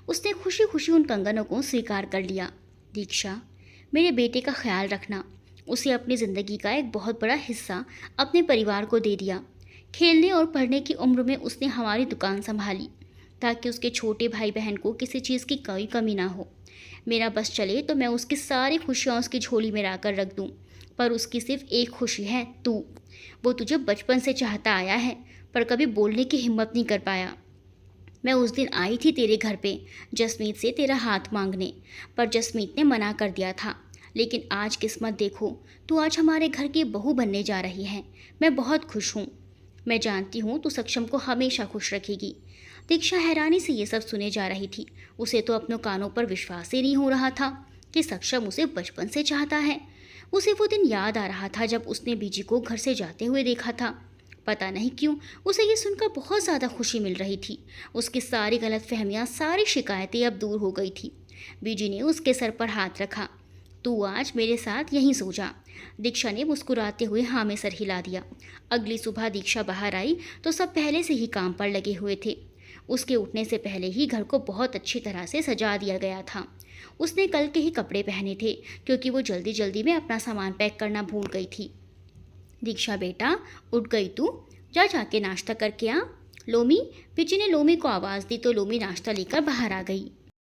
उसने खुशी खुशी उन कंगनों को स्वीकार कर लिया। दीक्षा, मेरे बेटे का ख्याल रखना। उसे अपनी ज़िंदगी का एक बहुत बड़ा हिस्सा अपने परिवार को दे दिया। खेलने और पढ़ने की उम्र में उसने हमारी दुकान संभाली ताकि उसके छोटे भाई बहन को किसी चीज़ की कोई कमी ना हो। मेरा बस चले तो मैं उसकी सारी खुशियाँ उसकी झोली में लाकर रख दूँ, पर उसकी सिर्फ एक खुशी है, तू। वो तुझे बचपन से चाहता आया है, पर कभी बोलने की हिम्मत नहीं कर पाया। मैं उस दिन आई थी तेरे घर पे जसमीत से तेरा हाथ मांगने, पर जसमीत ने मना कर दिया था। लेकिन आज किस्मत देखो, तू आज हमारे घर की बहू बनने जा रही है। मैं बहुत खुश हूँ। मैं जानती हूँ तू सक्षम को हमेशा खुश रखेगी। दीक्षा हैरानी से ये सब सुने जा रही थी। उसे तो अपनों कानों पर विश्वास ही नहीं हो रहा था कि सक्षम उसे बचपन से चाहता है। उसे वो दिन याद आ रहा था जब उसने बीजी को घर से जाते हुए देखा था। पता नहीं क्यों उसे ये सुनकर बहुत ज़्यादा खुशी मिल रही थी। उसकी सारी गलतफहमियाँ, सारी शिकायतें अब दूर हो गई थी। बीजी ने उसके सर पर हाथ रखा। तू आज मेरे साथ यहीं सो जा। दीक्षा ने मुस्कुराते हुए हाँ में सर हिला दिया। अगली सुबह दीक्षा बाहर आई तो सब पहले से ही काम पर लगे हुए थे। उसके उठने से पहले ही घर को बहुत अच्छी तरह से सजा दिया गया था। उसने कल के ही कपड़े पहने थे क्योंकि वो जल्दी जल्दी में अपना सामान पैक करना भूल गई थी। दीक्षा बेटा, उठ गई तू? जा जाके नाश्ता करके आ। लोमी? पिची ने लोमी को आवाज़ दी तो लोमी नाश्ता लेकर बाहर आ गई।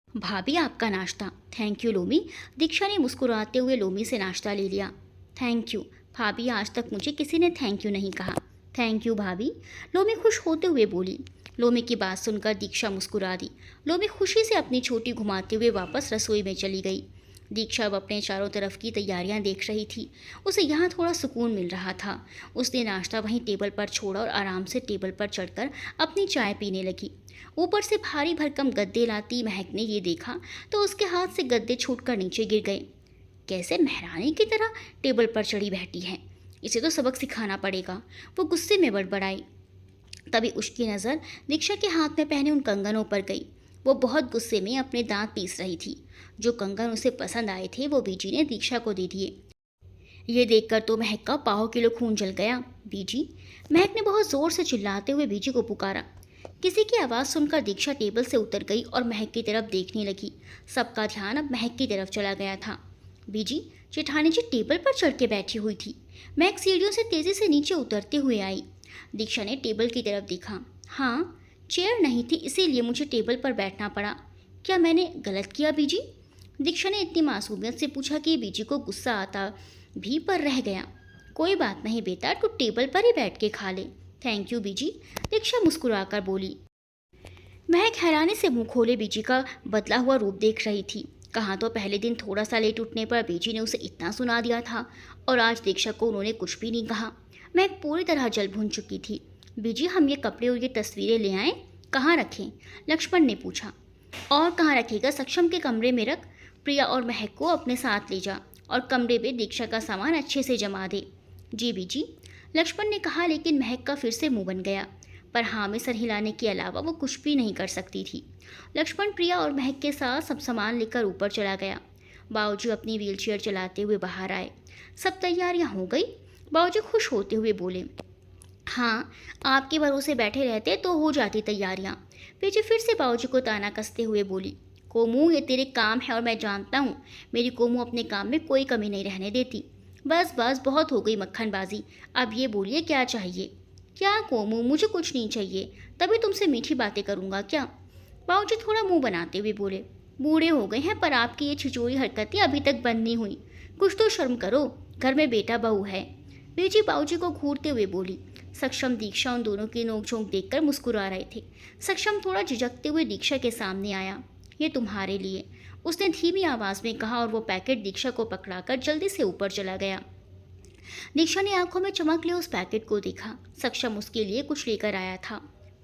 भाभी, आपका नाश्ता। Thank you loamy. दीक्षा ने मुस्कुराते हुए लोमी से नाश्ता ले लिया। थैंक यू भाभी, आज तक मुझे किसी ने थैंक यू नहीं कहा। थैंक यू भाभी, लोमी खुश होते हुए बोली। लोमी की बात सुनकर दीक्षा मुस्कुरा दी। लोमी खुशी से अपनी छोटी घुमाते हुए वापस रसोई में चली गई। दीक्षा अब अपने चारों तरफ की तैयारियां देख रही थी। उसे यहाँ थोड़ा सुकून मिल रहा था। उसने नाश्ता वहीं टेबल पर छोड़ा और आराम से टेबल पर चढ़कर अपनी चाय पीने लगी। ऊपर से भारी भरकम गद्दे लाती महक ने ये देखा तो उसके हाथ से गद्दे छूटकर नीचे गिर गए। कैसे महारानी की तरह टेबल पर चढ़ी बैठी है, इसे तो सबक सिखाना पड़ेगा। वो गुस्से में बड़बड़ाई। तभी उसकी नज़र दीक्षा के हाथ में पहने उन कंगनों पर गई। वो बहुत गुस्से में अपने दांत पीस रही थी। जो कंगन उसे पसंद आए थे वो बीजी ने दीक्षा को दे दिए। ये देखकर तो महक का पाव किलो खून जल गया। बीजी, महक ने बहुत जोर से चिल्लाते हुए बीजी को पुकारा। किसी की आवाज़ सुनकर दीक्षा टेबल से उतर गई और महक की तरफ देखने लगी। सबका ध्यान अब महक की तरफ चला गया था। बीजी, जेठानी जी टेबल पर चढ़ के बैठी हुई थी। महक सीढ़ियों से तेजी से नीचे उतरते हुए आई। दीक्षा ने टेबल की तरफ देखा। हाँ, चेयर नहीं थी, इसीलिए मुझे टेबल पर बैठना पड़ा। क्या मैंने गलत किया बीजी? दीक्षा ने इतनी मासूमियत से पूछा कि बीजी को गुस्सा आता भी पर रह गया। कोई बात नहीं बेटा, तू टेबल पर ही बैठ के खा ले। थैंक यू बीजी, दीक्षा मुस्कुराकर बोली। महक हैरानी से मुंह खोले बीजी का बदला हुआ रूप देख रही थी। कहाँ तो पहले दिन थोड़ा सा लेट उठने पर बीजी ने उसे इतना सुना दिया था और आज दीक्षा को उन्होंने कुछ भी नहीं कहा। महक पूरी तरह जल भुन चुकी थी। बीजी, हम ये कपड़े और ये तस्वीरें ले आएं? कहाँ रखें? लक्ष्मण ने पूछा। और कहाँ रखेगा? सक्षम के कमरे में रख। प्रिया और महक को अपने साथ ले जा और कमरे में दीक्षा का सामान अच्छे से जमा दे। जी बीजी, लक्ष्मण ने कहा, लेकिन महक का फिर से मुंह बन गया। पर हाँ में सर हिलाने के अलावा वो कुछ भी नहीं कर सकती थी। लक्ष्मण प्रिया और महक के साथ सब सामान लेकर ऊपर चला गया। बाबूजी अपनी व्हीलचेयर चलाते हुए बाहर आए। सब तैयारियां हो गई? बाबूजी खुश होते हुए बोले। हाँ, आपके भरोसे बैठे रहते तो हो जाती तैयारियां। पीछे फिर से बाबूजी को ताना कसते हुए बोली। कोमू, ये तेरे काम है और मैं जानता हूँ मेरी कोमू अपने काम में कोई कमी नहीं रहने देती। बस बस, बहुत हो गई मक्खनबाजी। अब ये बोलिए क्या चाहिए? क्या कोमू, मुझे कुछ नहीं चाहिए, तभी तुमसे मीठी बातें करूँगा क्या? बाबूजी थोड़ा मुंह बनाते हुए बोले। बूढ़े हो गए हैं पर आपकी ये छिचोरी हरकतें अभी तक बंद नहीं हुई। कुछ तो शर्म करो, घर में बेटा बहू है। बीजी बाबूजी को घूरते हुए बोली। सक्षम दीक्षा उन दोनों की नोकझोंक देखकर मुस्कुरा रहे थे। सक्षम थोड़ा झिझकते हुए दीक्षा के सामने आया। ये तुम्हारे लिए, उसने धीमी आवाज़ में कहा और वो पैकेट दीक्षा को पकड़ाकर जल्दी से ऊपर चला गया। दीक्षा ने आंखों में चमक लिए उस पैकेट को देखा। सक्षम उसके लिए कुछ लेकर आया था,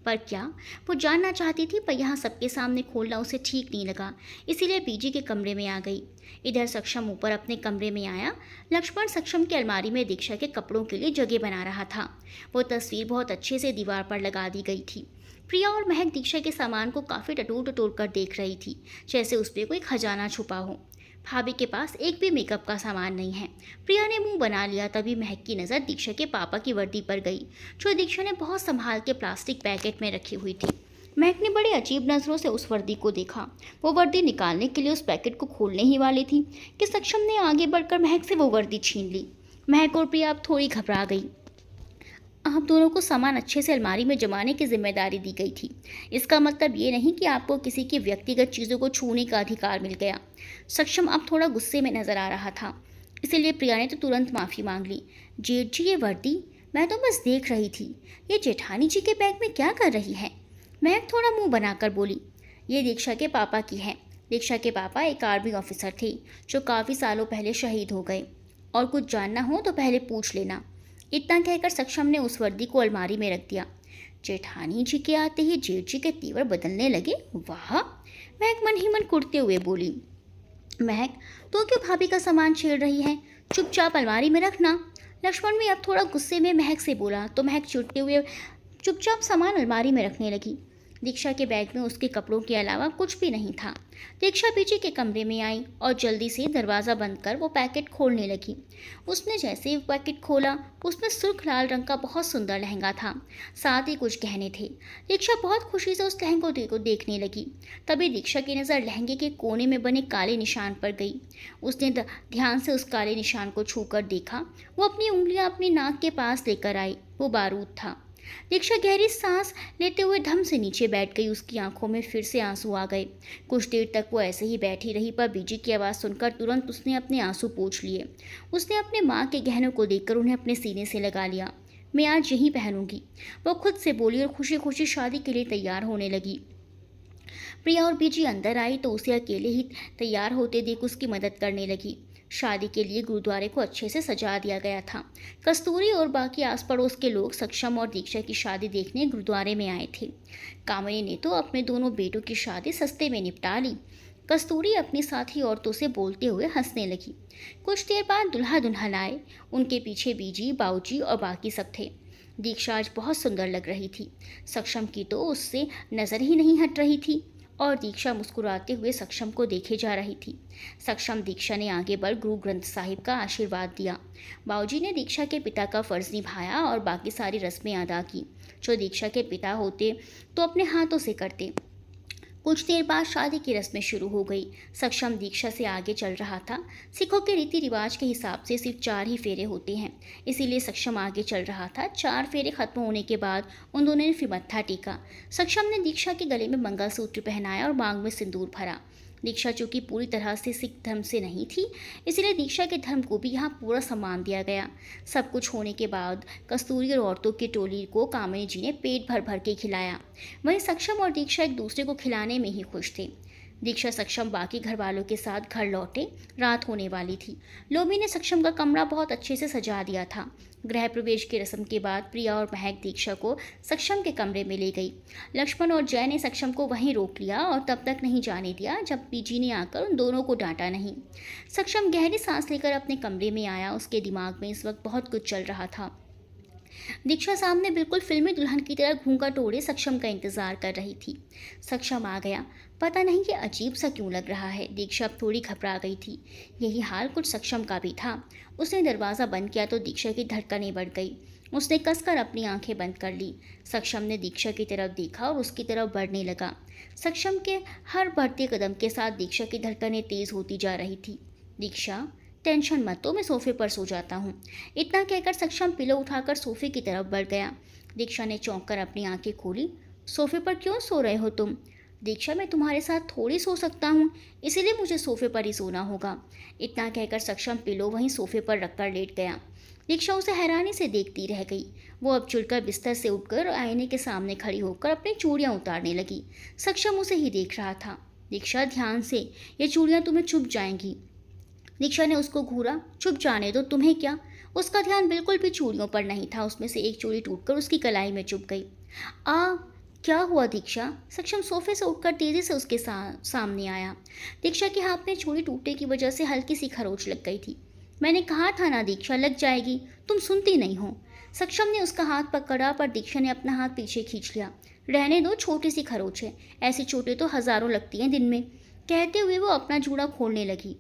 पर क्या? वो जानना चाहती थी, पर यहाँ सबके सामने खोलना उसे ठीक नहीं लगा, इसीलिए बीजी के कमरे में आ गई। इधर सक्षम ऊपर अपने कमरे में आया। लक्ष्मण सक्षम की अलमारी में दीक्षा के कपड़ों के लिए जगह बना रहा था। वो तस्वीर बहुत अच्छे से दीवार पर लगा दी गई थी। प्रिया और महक दीक्षा के सामान को काफ़ी टटोर टटोर कर देख रही थी, जैसे उस पर कोई खजाना छुपा हो। भाभी के पास एक भी मेकअप का सामान नहीं है। प्रिया ने मुंह बना लिया। तभी महक की नज़र दीक्षा के पापा की वर्दी पर गई, जो दीक्षा ने बहुत संभाल के प्लास्टिक पैकेट में रखी हुई थी। महक ने बड़े अजीब नज़रों से उस वर्दी को देखा। वो वर्दी निकालने के लिए उस पैकेट को खोलने ही वाली थी कि सक्षम ने आगे बढ़कर महक से वो वर्दी छीन ली। महक और प्रिया अब थोड़ी घबरा गई। आप दोनों को सामान अच्छे से अलमारी में जमाने की जिम्मेदारी दी गई थी। इसका मतलब ये नहीं कि आपको किसी की व्यक्तिगत चीज़ों को छूने का अधिकार मिल गया। सक्षम अब थोड़ा गुस्से में नजर आ रहा था, इसीलिए प्रिया ने तो तुरंत माफ़ी मांग ली। जेठ जी, ये वर्दी मैं तो बस देख रही थी, ये जेठानी जी के बैग में क्या कर रही है? महक थोड़ा मुंह बनाकर बोली। ये दीक्षा के पापा की है। दीक्षा के पापा एक आर्मी ऑफिसर थे जो काफ़ी सालों पहले शहीद हो गए। और कुछ जानना हो तो पहले पूछ लेना। इतना कहकर सक्षम ने उस वर्दी को अलमारी में रख दिया। जेठानी जी के आते ही जेठ जी के तेवर बदलने लगे। वाह, महक मन ही मन कुड़ते हुए बोली। महक, तो क्यों भाभी का सामान छेड़ रही है? चुपचाप अलमारी में रखना। लक्ष्मण भी अब थोड़ा गुस्से में महक से बोला, तो महक चिढ़ते हुए चुपचाप सामान अलमारी में रखने लगी। दीक्षा के बैग में उसके कपड़ों के अलावा कुछ भी नहीं था। दीक्षा पीछे के कमरे में आई और जल्दी से दरवाज़ा बंद कर वो पैकेट खोलने लगी। उसने जैसे ही पैकेट खोला, उसमें सुर्ख लाल रंग का बहुत सुंदर लहंगा था, साथ ही कुछ गहने थे। दीक्षा बहुत खुशी से उस लहंगे को देखने लगी। तभी दीक्षा की नज़र लहंगे के कोने में बने काले निशान पर गई। उसने ध्यान से उस काले निशान को छूकर देखा। वो अपनी उंगलियां अपनी नाक के पास लेकर आई। वो बारूद था। दीक्षा गहरी सांस लेते हुए धम से नीचे बैठ गई। उसकी आंखों में फिर से आंसू आ गए। कुछ देर तक वो ऐसे ही बैठी रही, पर बीजी की आवाज़ सुनकर तुरंत उसने अपने आंसू पोंछ लिए। उसने अपने माँ के गहनों को देखकर उन्हें अपने सीने से लगा लिया। मैं आज यही पहनूंगी, वो खुद से बोली और खुशी खुशी शादी के लिए तैयार होने लगी। प्रिया और बीजी अंदर आई तो उसे अकेले ही तैयार होते देख उसकी मदद करने लगी। शादी के लिए गुरुद्वारे को अच्छे से सजा दिया गया था। कस्तूरी और बाकी आस पड़ोस के लोग सक्षम और दीक्षा की शादी देखने गुरुद्वारे में आए थे। कामिनी ने तो अपने दोनों बेटों की शादी सस्ते में निपटा ली। कस्तूरी अपनी साथी औरतों से बोलते हुए हंसने लगी। कुछ देर बाद दुल्हा दुल्हन आए। उनके पीछे बीजी, बाऊजी और बाकी सब थे। दीक्षा आज बहुत सुंदर लग रही थी। सक्षम की तो उससे नजर ही नहीं हट रही थी और दीक्षा मुस्कुराते हुए सक्षम को देखे जा रही थी। सक्षम दीक्षा ने आगे बढ़ गुरु ग्रंथ साहिब का आशीर्वाद दिया। बाऊजी ने दीक्षा के पिता का फर्ज निभाया और बाकी सारी रस्में अदा की जो दीक्षा के पिता होते तो अपने हाथों से करते। कुछ देर बाद शादी की रस्में शुरू हो गई। सक्षम दीक्षा से आगे चल रहा था। सिखों के रीति रिवाज के हिसाब से सिर्फ 4 ही फेरे होते हैं, इसीलिए सक्षम आगे चल रहा था। 4 फेरे खत्म होने के बाद उन दोनों ने फिर मत्था टेका। सक्षम ने दीक्षा के गले में मंगलसूत्र पहनाया और मांग में सिंदूर भरा। दीक्षा चूंकि पूरी तरह से सिख धर्म से नहीं थी, इसलिए दीक्षा के धर्म को भी यहाँ पूरा सम्मान दिया गया। सब कुछ होने के बाद कस्तूरी और औरतों की टोली को कामिनी जी ने पेट भर भर के खिलाया। वहीं सक्षम और दीक्षा एक दूसरे को खिलाने में ही खुश थे। दीक्षा सक्षम बाकी घर वालों के साथ घर लौटे। रात होने वाली थी। लोमी ने सक्षम का कमरा बहुत अच्छे से सजा दिया था। गृह प्रवेश की रस्म के बाद प्रिया और महक दीक्षा को सक्षम के कमरे में ले गई। लक्ष्मण और जय ने सक्षम को वहीं रोक लिया और तब तक नहीं जाने दिया जब पीजी ने आकर उन दोनों को डांटा नहीं। सक्षम गहरी सांस लेकर अपने कमरे में आया। उसके दिमाग में इस वक्त बहुत कुछ चल रहा था। दीक्षा सामने बिल्कुल फिल्मी दुल्हन की तरह घूंघट ओढ़े सक्षम का इंतजार कर रही थी। सक्षम आ गया। पता नहीं ये अजीब सा क्यों लग रहा है। दीक्षा अब थोड़ी घबरा गई थी। यही हाल कुछ सक्षम का भी था। उसने दरवाज़ा बंद किया तो दीक्षा की धड़कनें बढ़ गई। उसने कसकर अपनी आंखें बंद कर ली। सक्षम ने दीक्षा की तरफ देखा और उसकी तरफ बढ़ने लगा। सक्षम के हर बढ़ते कदम के साथ दीक्षा की धड़कनें तेज होती जा रही थी। दीक्षा, टेंशन मत लो, मैं सोफे पर सो जाता हूँ। इतना कहकर सक्षम पिलो उठाकर सोफे की तरफ बढ़ गया। दीक्षा ने चौंक कर अपनी आंखें खोली। सोफे पर क्यों सो रहे हो तुम? दीक्षा, मैं तुम्हारे साथ थोड़ी सो सकता हूँ, इसीलिए मुझे सोफे पर ही सोना होगा। इतना कहकर सक्षम पिलो वहीं सोफे पर रखकर लेट गया। दीक्षा उसे हैरानी से देखती रह गई। वो अब चिढ़कर बिस्तर से उठकर आईने के सामने खड़ी होकर अपनी चूड़ियाँ उतारने लगी। सक्षम उसे ही देख रहा था। दीक्षा, ध्यान से, ये चूड़ियाँ तुम्हें चुभ जाएंगी। दीक्षा ने उसको घूरा। चुप जाने दो, तुम्हें क्या? उसका ध्यान बिल्कुल भी चूड़ियों पर नहीं था। उसमें से एक चूड़ी टूटकर उसकी कलाई में चुभ गई। क्या हुआ दीक्षा? सक्षम सोफे से उठकर तेजी से उसके सामने आया। दीक्षा के हाथ में चूड़ी टूटने की वजह से हल्की सी खरोंच लग गई थी। मैंने कहा था ना दीक्षा, लग जाएगी, तुम सुनती नहीं हो। सक्षम ने उसका हाथ पकड़ा पर दीक्षा ने अपना हाथ पीछे खींच लिया। रहने दो, छोटी सी खरोंच है, ऐसी चोटें तो हजारों लगती हैं दिन में। कहते हुए वो अपना जूड़ा खोलने लगी।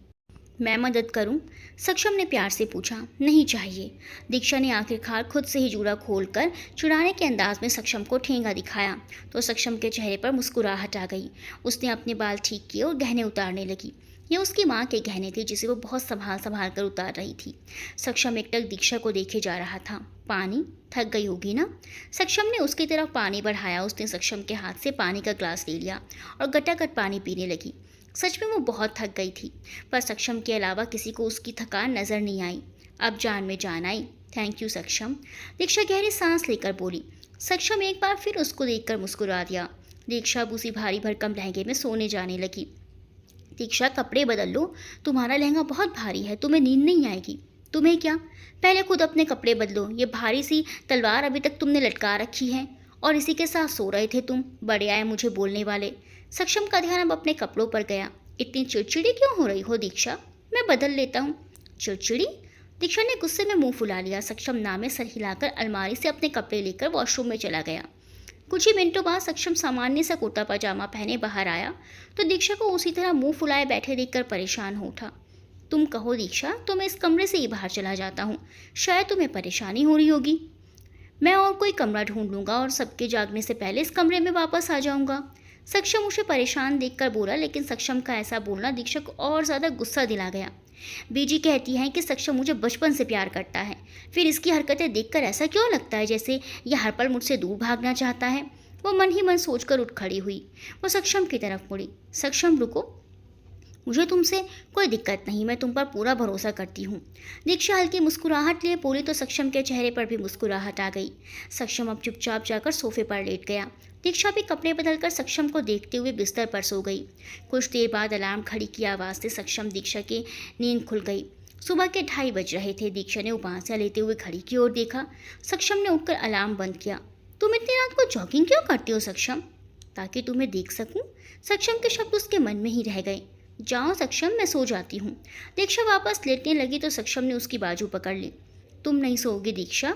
मैं मदद करूं? सक्षम ने प्यार से पूछा। नहीं चाहिए। दीक्षा ने आखिरकार खुद से ही जूड़ा खोलकर चिढ़ाने के अंदाज में सक्षम को ठेंगा दिखाया तो सक्षम के चेहरे पर मुस्कुराहट आ गई। उसने अपने बाल ठीक किए और गहने उतारने लगी। ये उसकी माँ के गहने थे जिसे वो बहुत संभाल संभाल कर उतार रही थी। सक्षम एकटक दीक्षा को देखे जा रहा था। पानी? थक गई होगी ना? सक्षम ने उसकी तरफ पानी बढ़ाया। उसने सक्षम के हाथ से पानी का ग्लास ले लिया और गटागट पानी पीने लगी। सच में वो बहुत थक गई थी, पर सक्षम के अलावा किसी को उसकी थकान नजर नहीं आई। अब जान में जान आई। थैंक यू सक्षम। दीक्षा गहरी सांस लेकर बोली। सक्षम एक बार फिर उसको देखकर मुस्कुरा दिया। दीक्षा अब उसी भारी भरकम लहंगे में सोने जाने लगी। दीक्षा, कपड़े बदल लो, तुम्हारा लहंगा बहुत भारी है, तुम्हें नींद नहीं आएगी। तुम्हें क्या? पहले खुद अपने कपड़े बदलो। ये भारी सी तलवार अभी तक तुमने लटका रखी है और इसी के साथ सो रहे थे तुम। बड़े आए मुझे बोलने वाले। सक्षम का ध्यान अब अपने कपड़ों पर गया। इतनी चिड़चिड़ी क्यों हो रही हो दीक्षा? मैं बदल लेता हूँ। चिड़चिड़ी? दीक्षा ने गुस्से में मुंह फुला लिया। सक्षम नामे सर हिलाकर अलमारी से अपने कपड़े लेकर वॉशरूम में चला गया। कुछ ही मिनटों बाद सक्षम सामान्य सा कुर्ता पजामा पहने बाहर आया तो दीक्षा को उसी तरह मुंह फुलाए बैठे देखकर परेशान हो उठा। तुम कहो दीक्षा तो मैं इस कमरे से ही बाहर चला जाता हूँ, शायद तुम्हें परेशानी हो रही होगी। मैं और कोई कमरा ढूंढ लूंगा और सबके जागने से पहले इस कमरे में वापस आ जाऊंगा। सक्षम उसे परेशान देखकर बोला, लेकिन सक्षम का ऐसा बोलना दीक्षा को और ज़्यादा गुस्सा दिला गया। बीजी कहती हैं कि सक्षम मुझे बचपन से प्यार करता है, फिर इसकी हरकतें देखकर ऐसा क्यों लगता है जैसे यह हर पल मुझसे दूर भागना चाहता है। वो मन ही मन सोचकर उठ खड़ी हुई। वो सक्षम की तरफ मुड़ी। सक्षम रुको, मुझे तुमसे कोई दिक्कत नहीं, मैं तुम पर पूरा भरोसा करती हूँ। दीक्षा हल्की मुस्कुराहट लिए बोली तो सक्षम के चेहरे पर भी मुस्कुराहट आ गई। सक्षम अब चुपचाप जाकर सोफे पर लेट गया। दीक्षा भी कपड़े बदलकर सक्षम को देखते हुए बिस्तर पर सो गई। कुछ देर बाद अलार्म घड़ी की आवाज़ से सक्षम दीक्षा की नींद खुल गई। सुबह के 2:30 बज रहे थे। दीक्षा ने उबांसियां लेते हुए घड़ी की ओर देखा। सक्षम ने उठकर अलार्म बंद किया। तुम इतनी रात को जॉगिंग क्यों करती हो सक्षम? ताकि तुम्हें देख सकूं। सक्षम के शब्द उसके मन में ही रह गए। जाओ सक्षम, मैं सो जाती हूँ। दीक्षा वापस लेटने लगी तो सक्षम ने उसकी बाजू पकड़ ली। तुम नहीं सोओगी दीक्षा?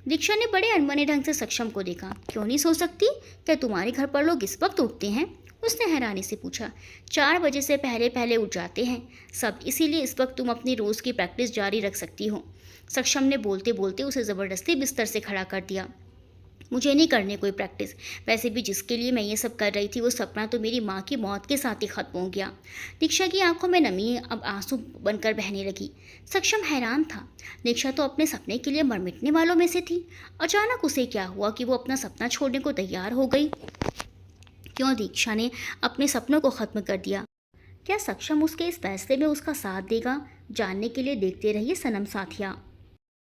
दीक्षा ने बड़े अनमने ढंग से सक्षम को देखा। क्यों नहीं सो सकती? क्या तुम्हारे घर पर लोग इस वक्त उठते हैं? उसने हैरानी से पूछा। 4 बजे से पहले पहले उठ जाते हैं सब, इसीलिए इस वक्त तुम अपनी रोज़ की प्रैक्टिस जारी रख सकती हो। सक्षम ने बोलते बोलते उसे ज़बरदस्ती बिस्तर से खड़ा कर दिया। मुझे नहीं करने कोई प्रैक्टिस। वैसे भी जिसके लिए मैं ये सब कर रही थी वो सपना तो मेरी माँ की मौत के साथ ही खत्म हो गया। दीक्षा की आंखों में नमी अब आंसू बनकर बहने लगी। सक्षम हैरान था। दीक्षा तो अपने सपने के लिए मर मिटने वालों में से थी। अचानक उसे क्या हुआ कि वो अपना सपना छोड़ने को तैयार हो गई? क्यों दीक्षा ने अपने सपनों को ख़त्म कर दिया? क्या सक्षम उसके इस फैसले में उसका साथ देगा? जानने के लिए देखते रहिए सनम साथिया।